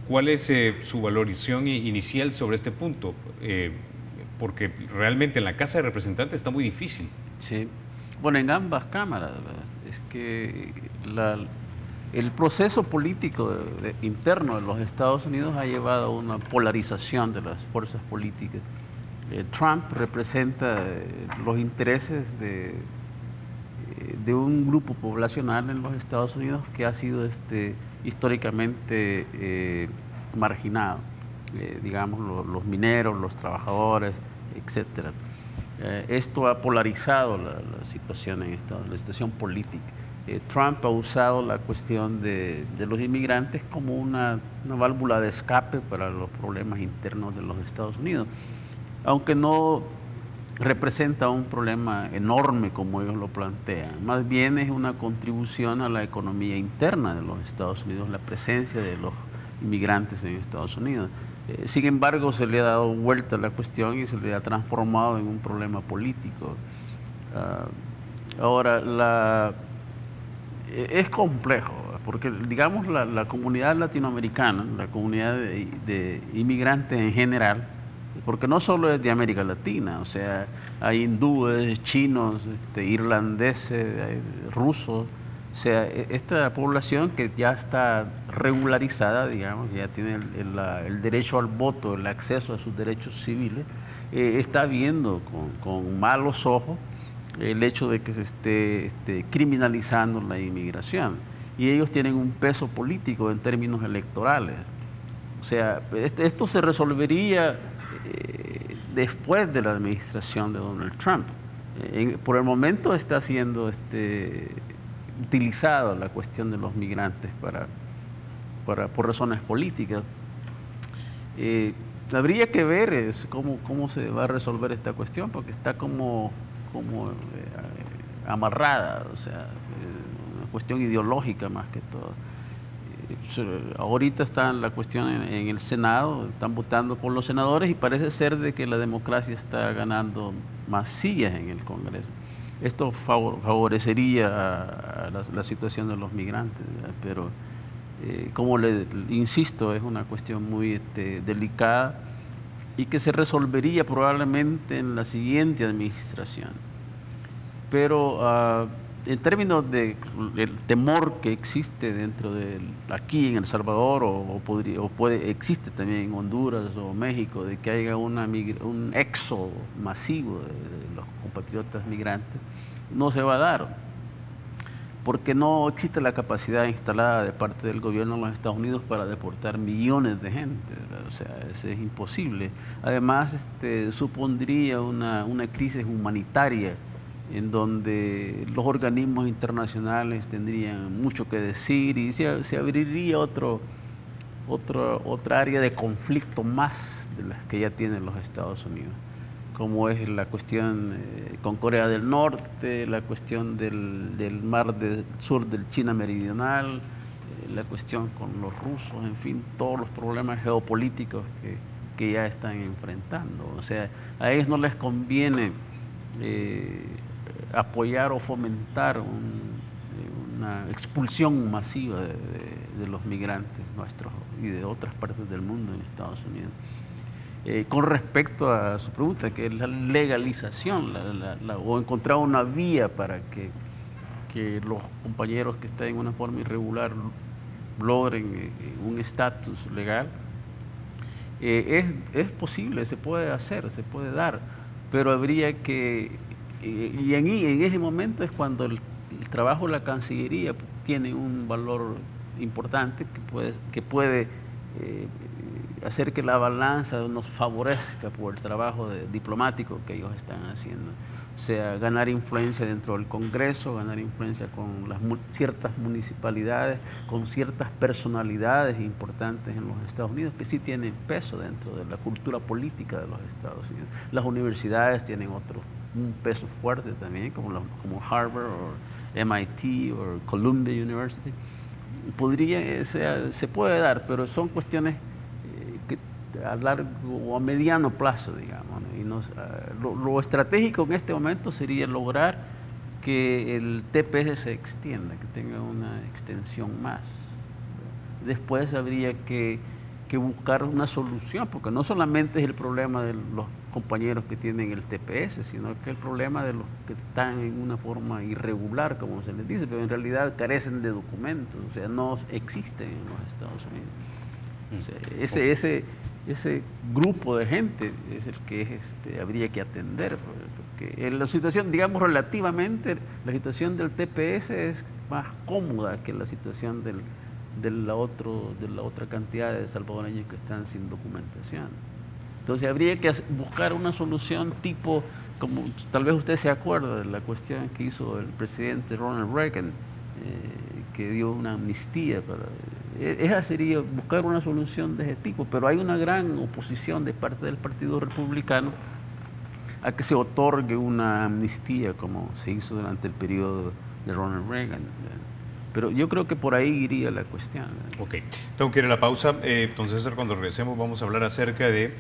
¿Cuál es su valoración inicial sobre este punto? Porque realmente en la Casa de Representantes está muy difícil.
Sí, bueno, en ambas cámaras, ¿verdad? Es que el proceso político interno de los Estados Unidos ha llevado a una polarización de las fuerzas políticas. Trump representa los intereses de un grupo poblacional en los Estados Unidos que ha sido históricamente marginado, digamos los mineros, los trabajadores, etcétera. Esto ha polarizado la situación en la situación política. Trump ha usado la cuestión de los inmigrantes como una válvula de escape para los problemas internos de los Estados Unidos, aunque no representa un problema enorme como ellos lo plantean. Más bien es una contribución a la economía interna de los Estados Unidos, la presencia de los inmigrantes en Estados Unidos. Sin embargo, se le ha dado vuelta a la cuestión y se le ha transformado en un problema político. Ahora, es complejo, porque digamos la comunidad latinoamericana, la comunidad de inmigrantes en general, porque no solo es de América Latina, o sea, hay hindúes, chinos, irlandeses, hay rusos, o sea, esta población que ya está regularizada, digamos, ya tiene el derecho al voto, el acceso a sus derechos civiles, está viendo con malos ojos el hecho de que se esté criminalizando la inmigración. Y ellos tienen un peso político en términos electorales. O sea, esto se resolvería después de la administración de Donald Trump. Por el momento está siendo utilizada la cuestión de los migrantes por razones políticas. Habría que ver cómo se va a resolver esta cuestión, porque está como amarrada, o sea, una cuestión ideológica más que todo. Ahorita está la cuestión en el Senado, están votando por los senadores y parece ser de que la democracia está ganando más sillas en el Congreso. Esto favorecería a la situación de los migrantes, ¿verdad? Pero como le insisto, es una cuestión muy delicada y que se resolvería probablemente en la siguiente administración. Pero en términos del temor que existe dentro aquí en El Salvador existe también en Honduras o México, de que haya un éxodo masivo de los compatriotas migrantes, no se va a dar, porque no existe la capacidad instalada de parte del gobierno de los Estados Unidos para deportar millones de gente, ¿verdad? O sea, eso es imposible. Además, supondría una crisis humanitaria en donde los organismos internacionales tendrían mucho que decir y se abriría otra área de conflicto más de las que ya tienen los Estados Unidos, como es la cuestión con Corea del Norte, la cuestión del mar del sur del China Meridional, la cuestión con los rusos, en fin, todos los problemas geopolíticos que ya están enfrentando. O sea, a ellos no les conviene apoyar o fomentar una expulsión masiva de los migrantes nuestros y de otras partes del mundo en Estados Unidos. Con respecto a su pregunta, que es la legalización o encontrar una vía para que los compañeros que están en una forma irregular logren un estatus legal, es posible, se puede hacer, se puede dar, pero habría que... Y en ese momento es cuando el trabajo de la Cancillería tiene un valor importante que puede hacer que la balanza nos favorezca por el trabajo diplomático que ellos están haciendo. O sea, ganar influencia dentro del Congreso, ganar influencia con ciertas municipalidades, con ciertas personalidades importantes en los Estados Unidos que sí tienen peso dentro de la cultura política de los Estados Unidos. Las universidades tienen un peso fuerte también, como Harvard o MIT o Columbia University. Se puede dar, pero son cuestiones que a largo o a mediano plazo, digamos, ¿no? Lo estratégico en este momento sería lograr que el TPS se extienda, que tenga una extensión más. Después habría que buscar una solución, porque no solamente es el problema de los compañeros que tienen el TPS, sino que el problema de los que están en una forma irregular, como se les dice, pero en realidad carecen de documentos, o sea, no existen en los Estados Unidos. O sea, ese grupo de gente es el que habría que atender, porque en la situación, digamos, relativamente, la situación del TPS es más cómoda que la situación de la otra cantidad de salvadoreños que están sin documentación. Entonces habría que buscar una solución tipo, como tal vez usted se acuerda de la cuestión que hizo el presidente Ronald Reagan, que dio una amnistía. Esa sería buscar una solución de ese tipo, pero hay una gran oposición de parte del Partido Republicano a que se otorgue una amnistía como se hizo durante el periodo de Ronald Reagan. Pero yo creo que por ahí iría la cuestión.
Ok, tengo que ir a la pausa. Entonces, cuando regresemos vamos a hablar acerca de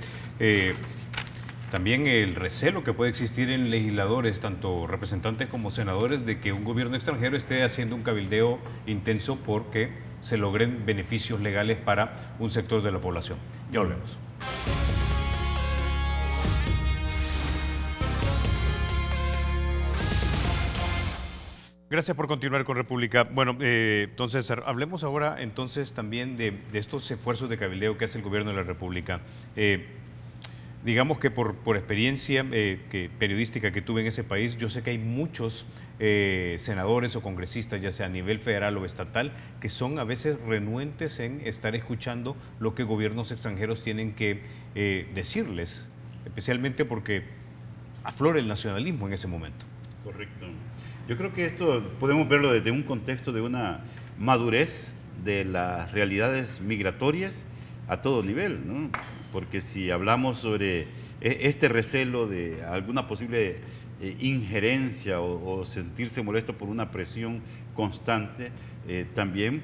también el recelo que puede existir en legisladores, tanto representantes como senadores, de que un gobierno extranjero esté haciendo un cabildeo intenso porque se logren beneficios legales para un sector de la población. Ya volvemos. Gracias por continuar con República. Bueno, entonces hablemos ahora entonces también de estos esfuerzos de cabildeo que hace el gobierno de la República. Digamos que por experiencia periodística que tuve en ese país, yo sé que hay muchos senadores o congresistas, ya sea a nivel federal o estatal, que son a veces renuentes en estar escuchando lo que gobiernos extranjeros tienen que decirles, especialmente porque aflora el nacionalismo en ese momento.
Correcto. Yo creo que esto podemos verlo desde un contexto de una madurez de las realidades migratorias a todo nivel, ¿no? Porque si hablamos sobre este recelo de alguna posible injerencia o sentirse molesto por una presión constante, también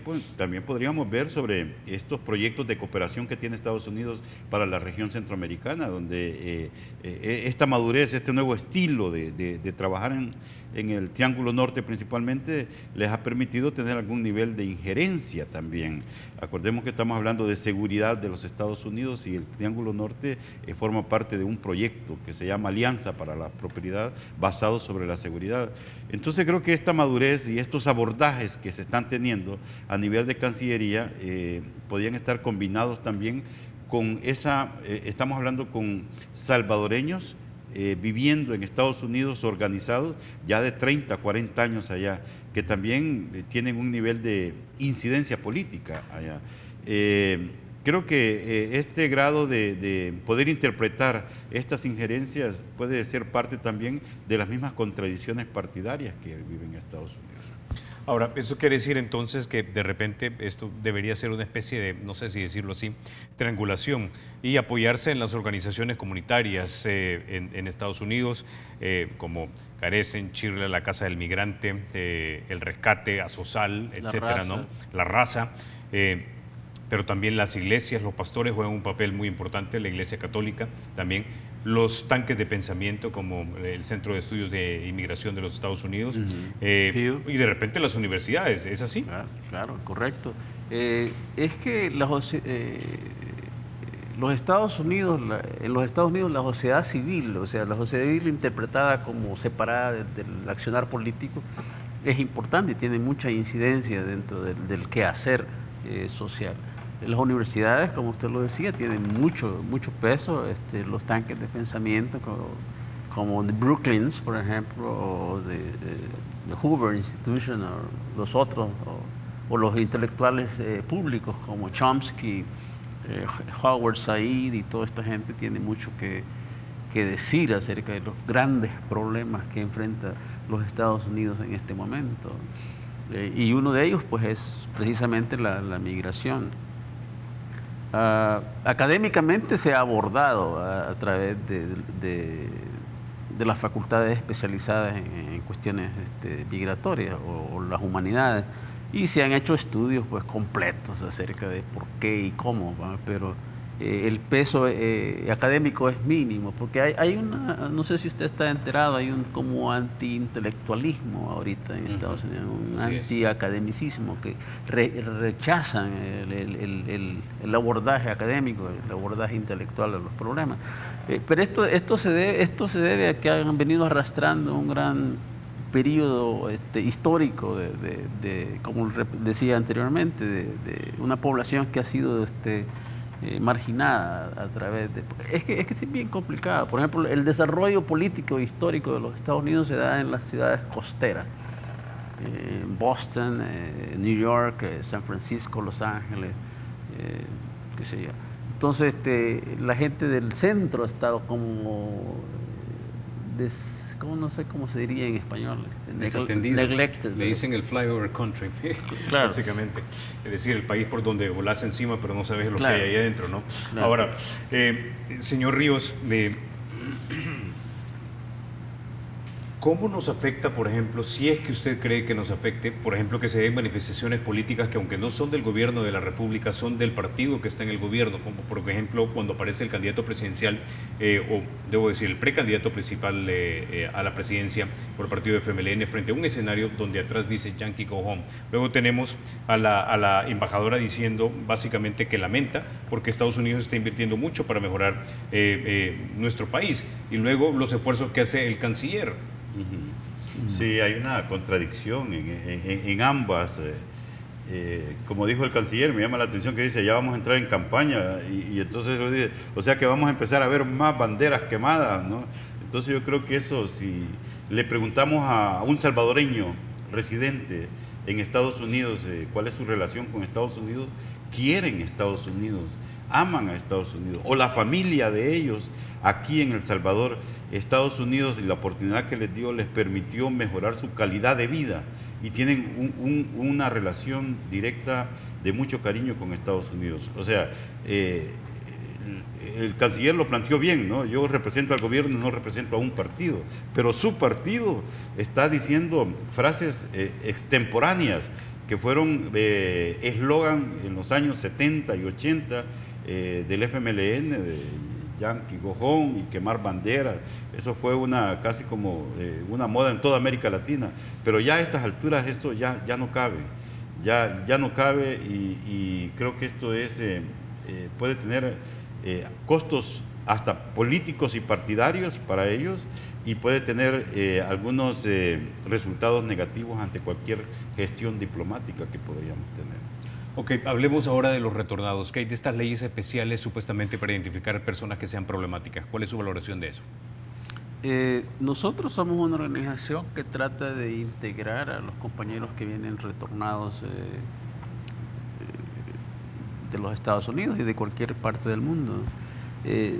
podríamos ver sobre estos proyectos de cooperación que tiene Estados Unidos para la región centroamericana, donde esta madurez, este nuevo estilo de trabajar en el Triángulo Norte principalmente, les ha permitido tener algún nivel de injerencia también. Acordemos que estamos hablando de seguridad de los Estados Unidos y el Triángulo Norte forma parte de un proyecto que se llama Alianza para la Prosperidad, basado sobre la seguridad. Entonces creo que esta madurez y estos abordajes que se están teniendo a nivel de Cancillería podrían estar combinados también con estamos hablando con salvadoreños viviendo en Estados Unidos organizados ya de 30, 40 años allá, que también tienen un nivel de incidencia política allá. Creo que este grado de poder interpretar estas injerencias puede ser parte también de las mismas contradicciones partidarias que viven en Estados Unidos.
Ahora, eso quiere decir entonces que de repente esto debería ser una especie de, no sé si decirlo así, triangulación y apoyarse en las organizaciones comunitarias en Estados Unidos, como Carecen, Chirla, la Casa del Migrante, El Rescate, Asosal, etcétera, ¿no? La Raza. Pero también las iglesias, los pastores juegan un papel muy importante, la Iglesia Católica también, los tanques de pensamiento como el Centro de Estudios de Inmigración de los Estados Unidos, y de repente las universidades, ¿es así?
Claro, correcto. Es que los Estados Unidos, en los Estados Unidos la sociedad civil, o sea, la sociedad civil interpretada como separada del accionar político, es importante y tiene mucha incidencia dentro del quehacer social. Las universidades, como usted lo decía, tienen mucho peso, los tanques de pensamiento como de Brooklyns, por ejemplo, o de Hoover Institution, o los otros, o los intelectuales públicos como Chomsky, Howard Said y toda esta gente tiene mucho que decir acerca de los grandes problemas que enfrenta los Estados Unidos en este momento. Y uno de ellos pues es precisamente la migración. Académicamente se ha abordado a través de las facultades especializadas en cuestiones migratorias o las humanidades, y se han hecho estudios pues completos acerca de por qué y cómo, ¿va? Pero el peso académico es mínimo, porque hay una, no sé si usted está enterado, hay un como anti-intelectualismo ahorita en Estados Unidos, un anti-academicismo que rechazan el abordaje académico, el abordaje intelectual de los problemas. Pero esto se debe a que han venido arrastrando un gran periodo histórico como decía anteriormente, de una población que ha sido marginada a través de... Es que es bien complicado. Por ejemplo, el desarrollo político e histórico de los Estados Unidos se da en las ciudades costeras. Boston, New York, San Francisco, Los Ángeles, qué sé yo. Entonces, la gente del centro ha estado como... no sé cómo se diría en español, neglected.
Le dicen el flyover country, claro. Básicamente. Es decir, el país por donde volás encima, pero no sabes lo que hay ahí adentro, ¿no? Claro. Ahora, señor Ríos, ¿cómo nos afecta, por ejemplo, si es que usted cree que nos afecte, por ejemplo, que se den manifestaciones políticas que aunque no son del gobierno de la República, son del partido que está en el gobierno, como por ejemplo cuando aparece el candidato presidencial, o debo decir, el precandidato principal a la presidencia por el partido de FMLN frente a un escenario donde atrás dice Yankee Go Home? Luego tenemos a la embajadora diciendo básicamente que lamenta porque Estados Unidos está invirtiendo mucho para mejorar nuestro país, y luego los esfuerzos que hace el canciller.
Sí, hay una contradicción en ambas. Como dijo el canciller, me llama la atención que dice, ya vamos a entrar en campaña, y entonces dice, o sea que vamos a empezar a ver más banderas quemadas, ¿no? Entonces yo creo que eso, si le preguntamos a un salvadoreño residente en Estados Unidos cuál es su relación con Estados Unidos, quieren Estados Unidos, aman a Estados Unidos, o la familia de ellos aquí en El Salvador. Estados Unidos y la oportunidad que les dio les permitió mejorar su calidad de vida, y tienen una relación directa de mucho cariño con Estados Unidos. O sea, el canciller lo planteó bien, ¿no? Yo represento al gobierno, no represento a un partido, pero su partido está diciendo frases extemporáneas que fueron eslogan en los años 70 y 80 del FMLN, de Yankee, Gojón y quemar banderas. Eso fue casi como una moda en toda América Latina, pero ya a estas alturas esto ya no cabe, ya no cabe, y creo que esto puede tener costos hasta políticos y partidarios para ellos, y puede tener algunos resultados negativos ante cualquier gestión diplomática que podríamos tener.
Ok, hablemos ahora de los retornados. ¿Qué hay de estas leyes especiales supuestamente para identificar personas que sean problemáticas? ¿Cuál es su valoración de eso?
Nosotros somos una organización que trata de integrar a los compañeros que vienen retornados de los Estados Unidos y de cualquier parte del mundo.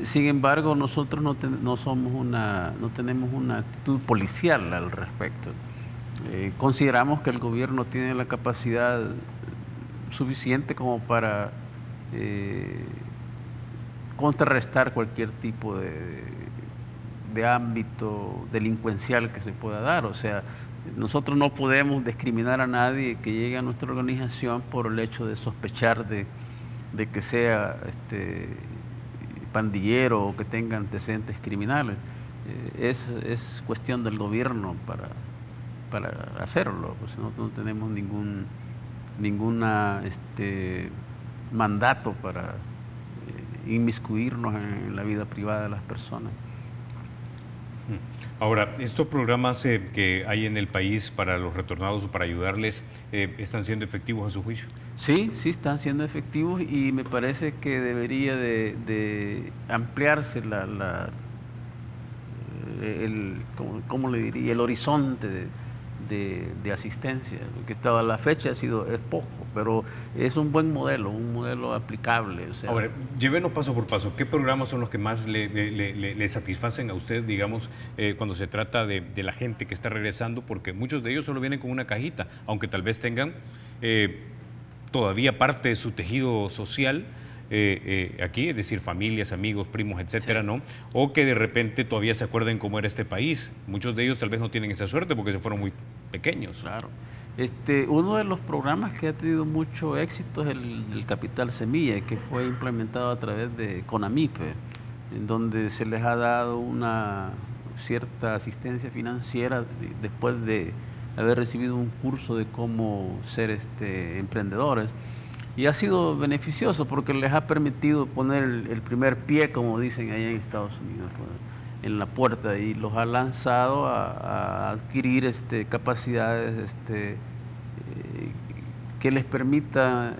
Sin embargo, nosotros no tenemos una actitud policial al respecto. Consideramos que el gobierno tiene la capacidad suficiente como para contrarrestar cualquier tipo de ámbito delincuencial que se pueda dar. O sea, nosotros no podemos discriminar a nadie que llegue a nuestra organización por el hecho de sospechar de que sea pandillero o que tenga antecedentes criminales. Es cuestión del gobierno para hacerlo, pues nosotros no tenemos ningún mandato para inmiscuirnos en la vida privada de las personas.
Ahora, estos programas que hay en el país para los retornados o para ayudarles, ¿están siendo efectivos a su juicio?
Sí, están siendo efectivos, y me parece que debería de ampliarse ¿cómo le diría? El horizonte de asistencia, porque hasta la fecha es poco, pero es un buen modelo, un modelo aplicable. O sea,
ahora, llévenos paso por paso. ¿Qué programas son los que más le satisfacen a usted, digamos, cuando se trata de la gente que está regresando? Porque muchos de ellos solo vienen con una cajita, aunque tal vez tengan todavía parte de su tejido social aquí, es decir, familias, amigos, primos, etcétera, sí, ¿no? O que de repente todavía se acuerden cómo era este país. Muchos de ellos tal vez no tienen esa suerte porque se fueron muy pequeños.
Claro. Uno de los programas que ha tenido mucho éxito es el Capital Semilla, que fue implementado a través de CONAMIPE, en donde se les ha dado una cierta asistencia financiera después de haber recibido un curso de cómo ser emprendedores. Y ha sido beneficioso porque les ha permitido poner el primer pie, como dicen allá en Estados Unidos, en la puerta, y los ha lanzado a adquirir capacidades que les permita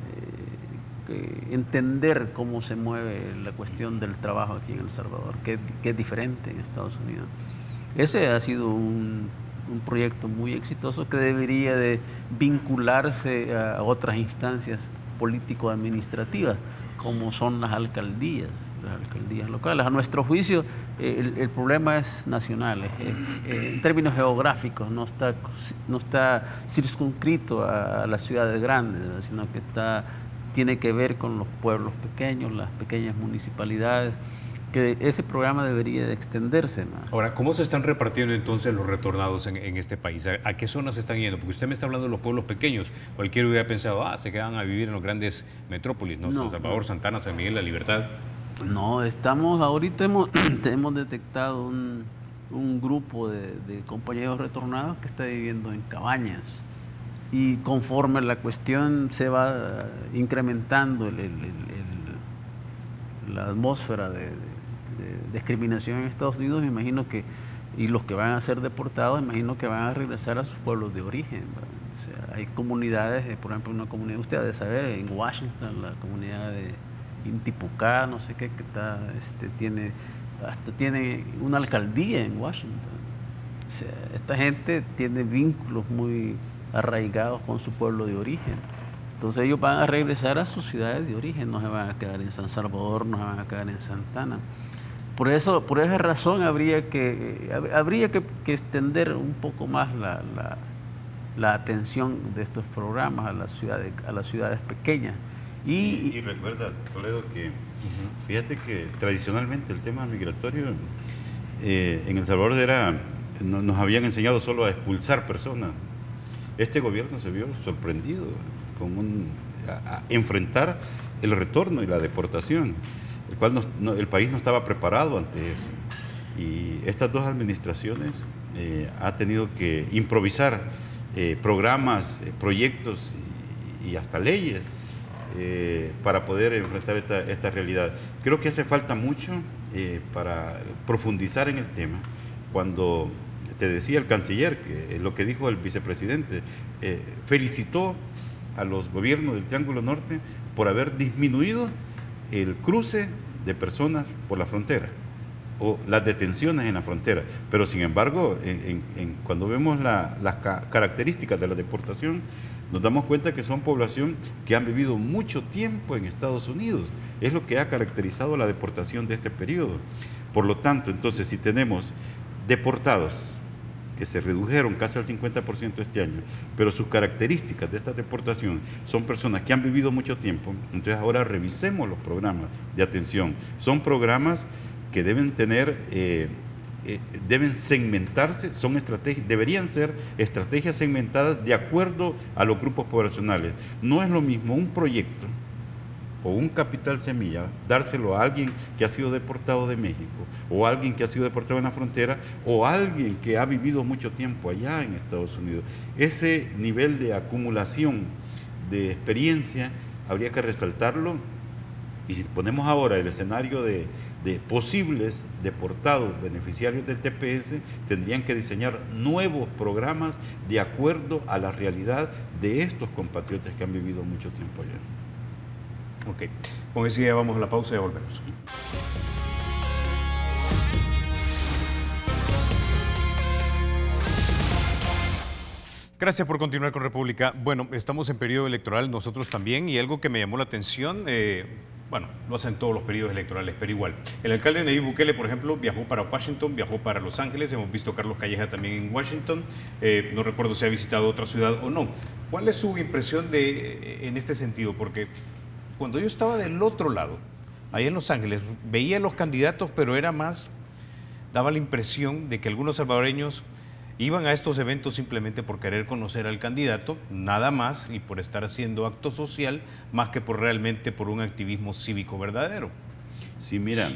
entender cómo se mueve la cuestión del trabajo aquí en El Salvador, que es diferente en Estados Unidos. Ese ha sido un proyecto muy exitoso que debería de vincularse a otras instancias político-administrativas, como son las alcaldías locales. A nuestro juicio, el problema es nacional, en términos geográficos, no está circunscrito a las ciudades grandes, sino que tiene que ver con los pueblos pequeños, las pequeñas municipalidades, que ese programa debería de extenderse, ¿no?
Ahora, ¿cómo se están repartiendo entonces los retornados en este país? ¿A qué zonas se están yendo? Porque usted me está hablando de los pueblos pequeños. Cualquiera hubiera pensado, se quedan a vivir en los grandes metrópolis, ¿no? San Salvador, Santa Ana, San Miguel, La Libertad.
No, ahorita hemos detectado un grupo de compañeros retornados que está viviendo en cabañas, y conforme la cuestión se va incrementando la atmósfera de discriminación en Estados Unidos, me imagino que y los que van a ser deportados, imagino que van a regresar a sus pueblos de origen, ¿verdad? O sea, hay comunidades, por ejemplo, una comunidad, usted ha de saber, en Washington, la comunidad de Intipucá, no sé qué, que está, hasta tiene una alcaldía en Washington. O sea, esta gente tiene vínculos muy arraigados con su pueblo de origen. Entonces ellos van a regresar a sus ciudades de origen, no se van a quedar en San Salvador, no se van a quedar en Santana. Por esa razón habría que extender un poco más la atención de estos programas a las ciudades pequeñas.
Y recuerda, Toledo, que fíjate que tradicionalmente el tema migratorio en El Salvador nos habían enseñado solo a expulsar personas. Este gobierno se vio sorprendido a enfrentar el retorno y la deportación, el cual el país no estaba preparado ante eso. Y estas dos administraciones han tenido que improvisar programas, proyectos y hasta leyes para poder enfrentar esta realidad. Creo que hace falta mucho para profundizar en el tema. Cuando te decía el canciller, que lo que dijo el vicepresidente, felicitó a los gobiernos del Triángulo Norte por haber disminuido el cruce de personas por la frontera o las detenciones en la frontera. Pero sin embargo, cuando vemos las características de la deportación, nos damos cuenta que son población que han vivido mucho tiempo en Estados Unidos. Es lo que ha caracterizado la deportación de este periodo. Por lo tanto, entonces, si tenemos deportados que se redujeron casi al 50% este año, pero sus características de esta deportación son personas que han vivido mucho tiempo, entonces ahora revisemos los programas de atención. Son programas que deben tener, deben segmentarse, deberían ser estrategias segmentadas de acuerdo a los grupos poblacionales. No es lo mismo un proyecto o un capital semilla, dárselo a alguien que ha sido deportado de México, o a alguien que ha sido deportado en la frontera, o a alguien que ha vivido mucho tiempo allá en Estados Unidos. Ese nivel de acumulación de experiencia habría que resaltarlo, y si ponemos ahora el escenario de posibles deportados beneficiarios del TPS, tendrían que diseñar nuevos programas de acuerdo a la realidad de estos compatriotas que han vivido mucho tiempo allá.
Ok, con eso ya vamos a la pausa y ya volvemos. Gracias por continuar con República. Bueno, estamos en periodo electoral, nosotros también, y algo que me llamó la atención, bueno, lo hacen todos los periodos electorales, pero igual. El alcalde Nayib Bukele, por ejemplo, viajó para Washington, viajó para Los Ángeles, hemos visto a Carlos Calleja también en Washington, no recuerdo si ha visitado otra ciudad o no. ¿Cuál es su impresión en este sentido? Porque cuando yo estaba del otro lado, ahí en Los Ángeles, veía a los candidatos, pero daba la impresión de que algunos salvadoreños iban a estos eventos simplemente por querer conocer al candidato, nada más, y por estar haciendo acto social, más que realmente por un activismo cívico verdadero.
Sí, mira,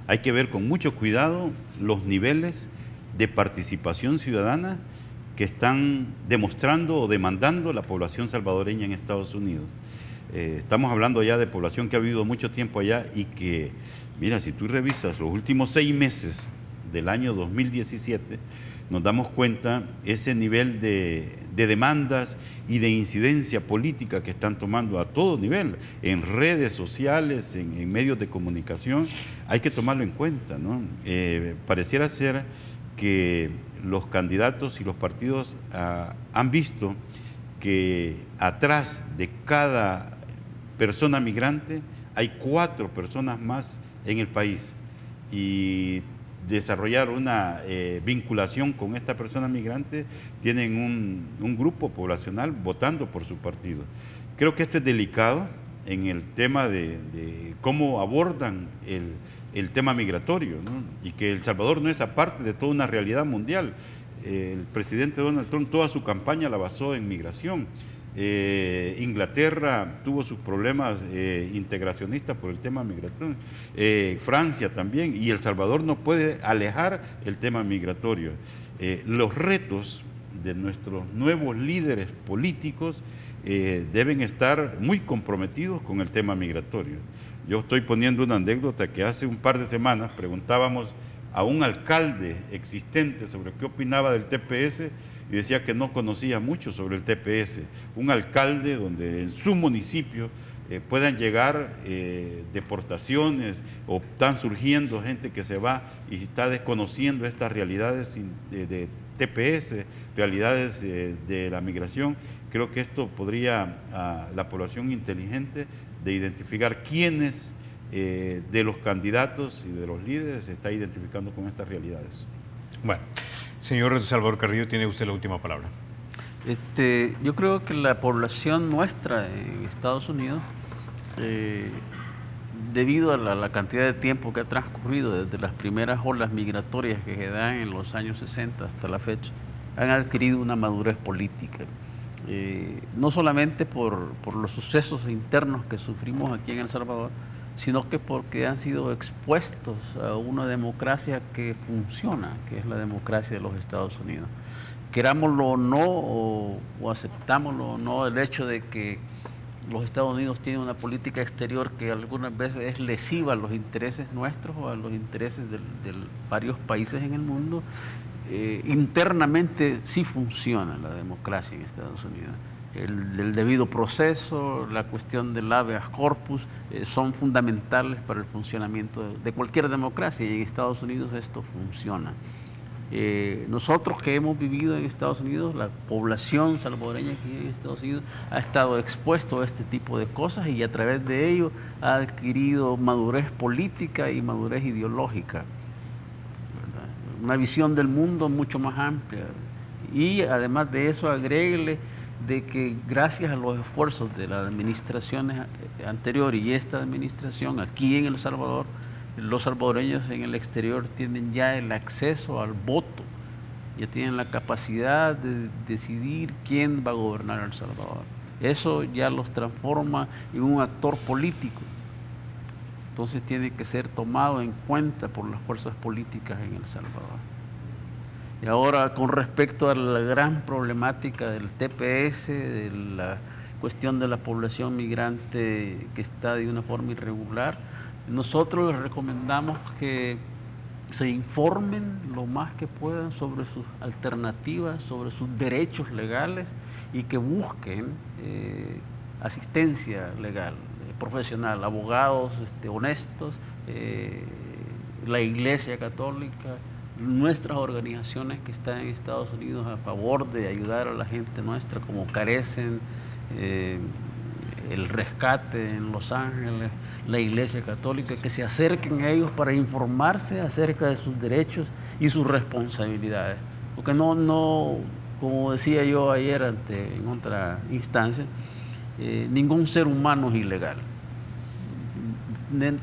hay que ver con mucho cuidado los niveles de participación ciudadana que están demostrando o demandando la población salvadoreña en Estados Unidos. Estamos hablando ya de población que ha vivido mucho tiempo allá y que, mira, si tú revisas los últimos 6 meses del año 2017, nos damos cuenta ese nivel de demandas y de incidencia política que están tomando a todo nivel, en redes sociales, en medios de comunicación. Hay que tomarlo en cuenta, ¿no? Pareciera ser que los candidatos y los partidos han visto que atrás de cada persona migrante hay 4 personas más en el país, y desarrollar una vinculación con esta persona migrante, tienen un grupo poblacional votando por su partido. Creo que esto es delicado en el tema de cómo abordan el tema migratorio, ¿no? Y que El Salvador no es aparte de toda una realidad mundial. El presidente Donald Trump toda su campaña la basó en migración. Inglaterra tuvo sus problemas integracionistas por el tema migratorio, Francia también, y El Salvador no puede alejar el tema migratorio. Los retos de nuestros nuevos líderes políticos deben estar muy comprometidos con el tema migratorio. Yo estoy poniendo una anécdota que hace un par de semanas preguntábamos a un alcalde existente sobre qué opinaba del TPS y decía que no conocía mucho sobre el TPS. Un alcalde donde en su municipio puedan llegar deportaciones o están surgiendo gente que se va y está desconociendo estas realidades de TPS, realidades de la migración. Creo que esto podría la población inteligente de identificar quiénes de los candidatos y de los líderes se está identificando con estas realidades.
Bueno, señor Salvador Carrillo, tiene usted la última palabra.
Yo creo que la población nuestra en Estados Unidos, debido a la cantidad de tiempo que ha transcurrido desde las primeras olas migratorias que se dan en los años 60 hasta la fecha, han adquirido una madurez política. No solamente por los sucesos internos que sufrimos aquí en El Salvador, sino que porque han sido expuestos a una democracia que funciona, que es la democracia de los Estados Unidos. Querámoslo o no, o aceptámoslo o no, el hecho de que los Estados Unidos tienen una política exterior que algunas veces es lesiva a los intereses nuestros o a los intereses de varios países en el mundo, internamente sí funciona la democracia en Estados Unidos. El debido proceso, la cuestión del habeas corpus, son fundamentales para el funcionamiento de cualquier democracia, y en Estados Unidos esto funciona. Nosotros que hemos vivido en Estados Unidos, la población salvadoreña que vive en Estados Unidos ha estado expuesto a este tipo de cosas y a través de ello ha adquirido madurez política y madurez ideológica, ¿verdad? Una visión del mundo mucho más amplia, y además de eso agréguele de que gracias a los esfuerzos de las administraciones anteriores y esta administración aquí en El Salvador, los salvadoreños en el exterior tienen ya el acceso al voto, ya tienen la capacidad de decidir quién va a gobernar El Salvador. Eso ya los transforma en un actor político. Entonces tiene que ser tomado en cuenta por las fuerzas políticas en El Salvador. Y ahora, con respecto a la gran problemática del TPS, de la cuestión de la población migrante que está de una forma irregular, nosotros les recomendamos que se informen lo más que puedan sobre sus alternativas, sobre sus derechos legales, y que busquen asistencia legal, profesional, abogados honestos, la Iglesia Católica, nuestras organizaciones que están en Estados Unidos a favor de ayudar a la gente nuestra, como Carecen, el Rescate en Los Ángeles, la Iglesia Católica, que se acerquen a ellos para informarse acerca de sus derechos y sus responsabilidades. Porque no, como decía yo ayer en otra instancia, ningún ser humano es ilegal.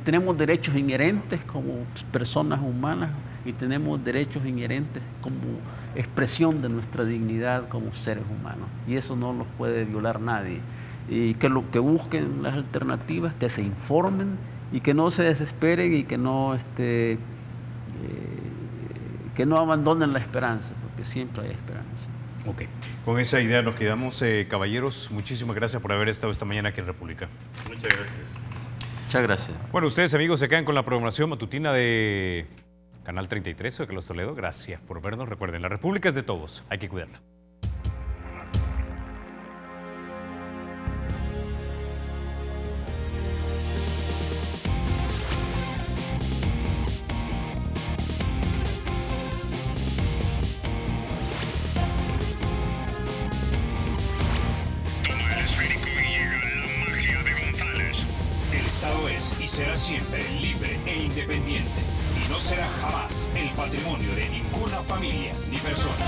Tenemos derechos inherentes como personas humanas y tenemos derechos inherentes como expresión de nuestra dignidad como seres humanos, y eso no los puede violar nadie. Y que lo que busquen las alternativas, que se informen y que no se desesperen y que no abandonen la esperanza, porque siempre hay esperanza.
Ok, con esa idea nos quedamos. Caballeros, muchísimas gracias por haber estado esta mañana aquí en República.
Muchas gracias.
Muchas gracias.
Bueno, ustedes, amigos, se quedan con la programación matutina de Canal 33 de Carlos Toledo. Gracias por vernos. Recuerden, la República es de todos, hay que cuidarla.
Será siempre libre e independiente y no será jamás el patrimonio de ninguna familia ni persona.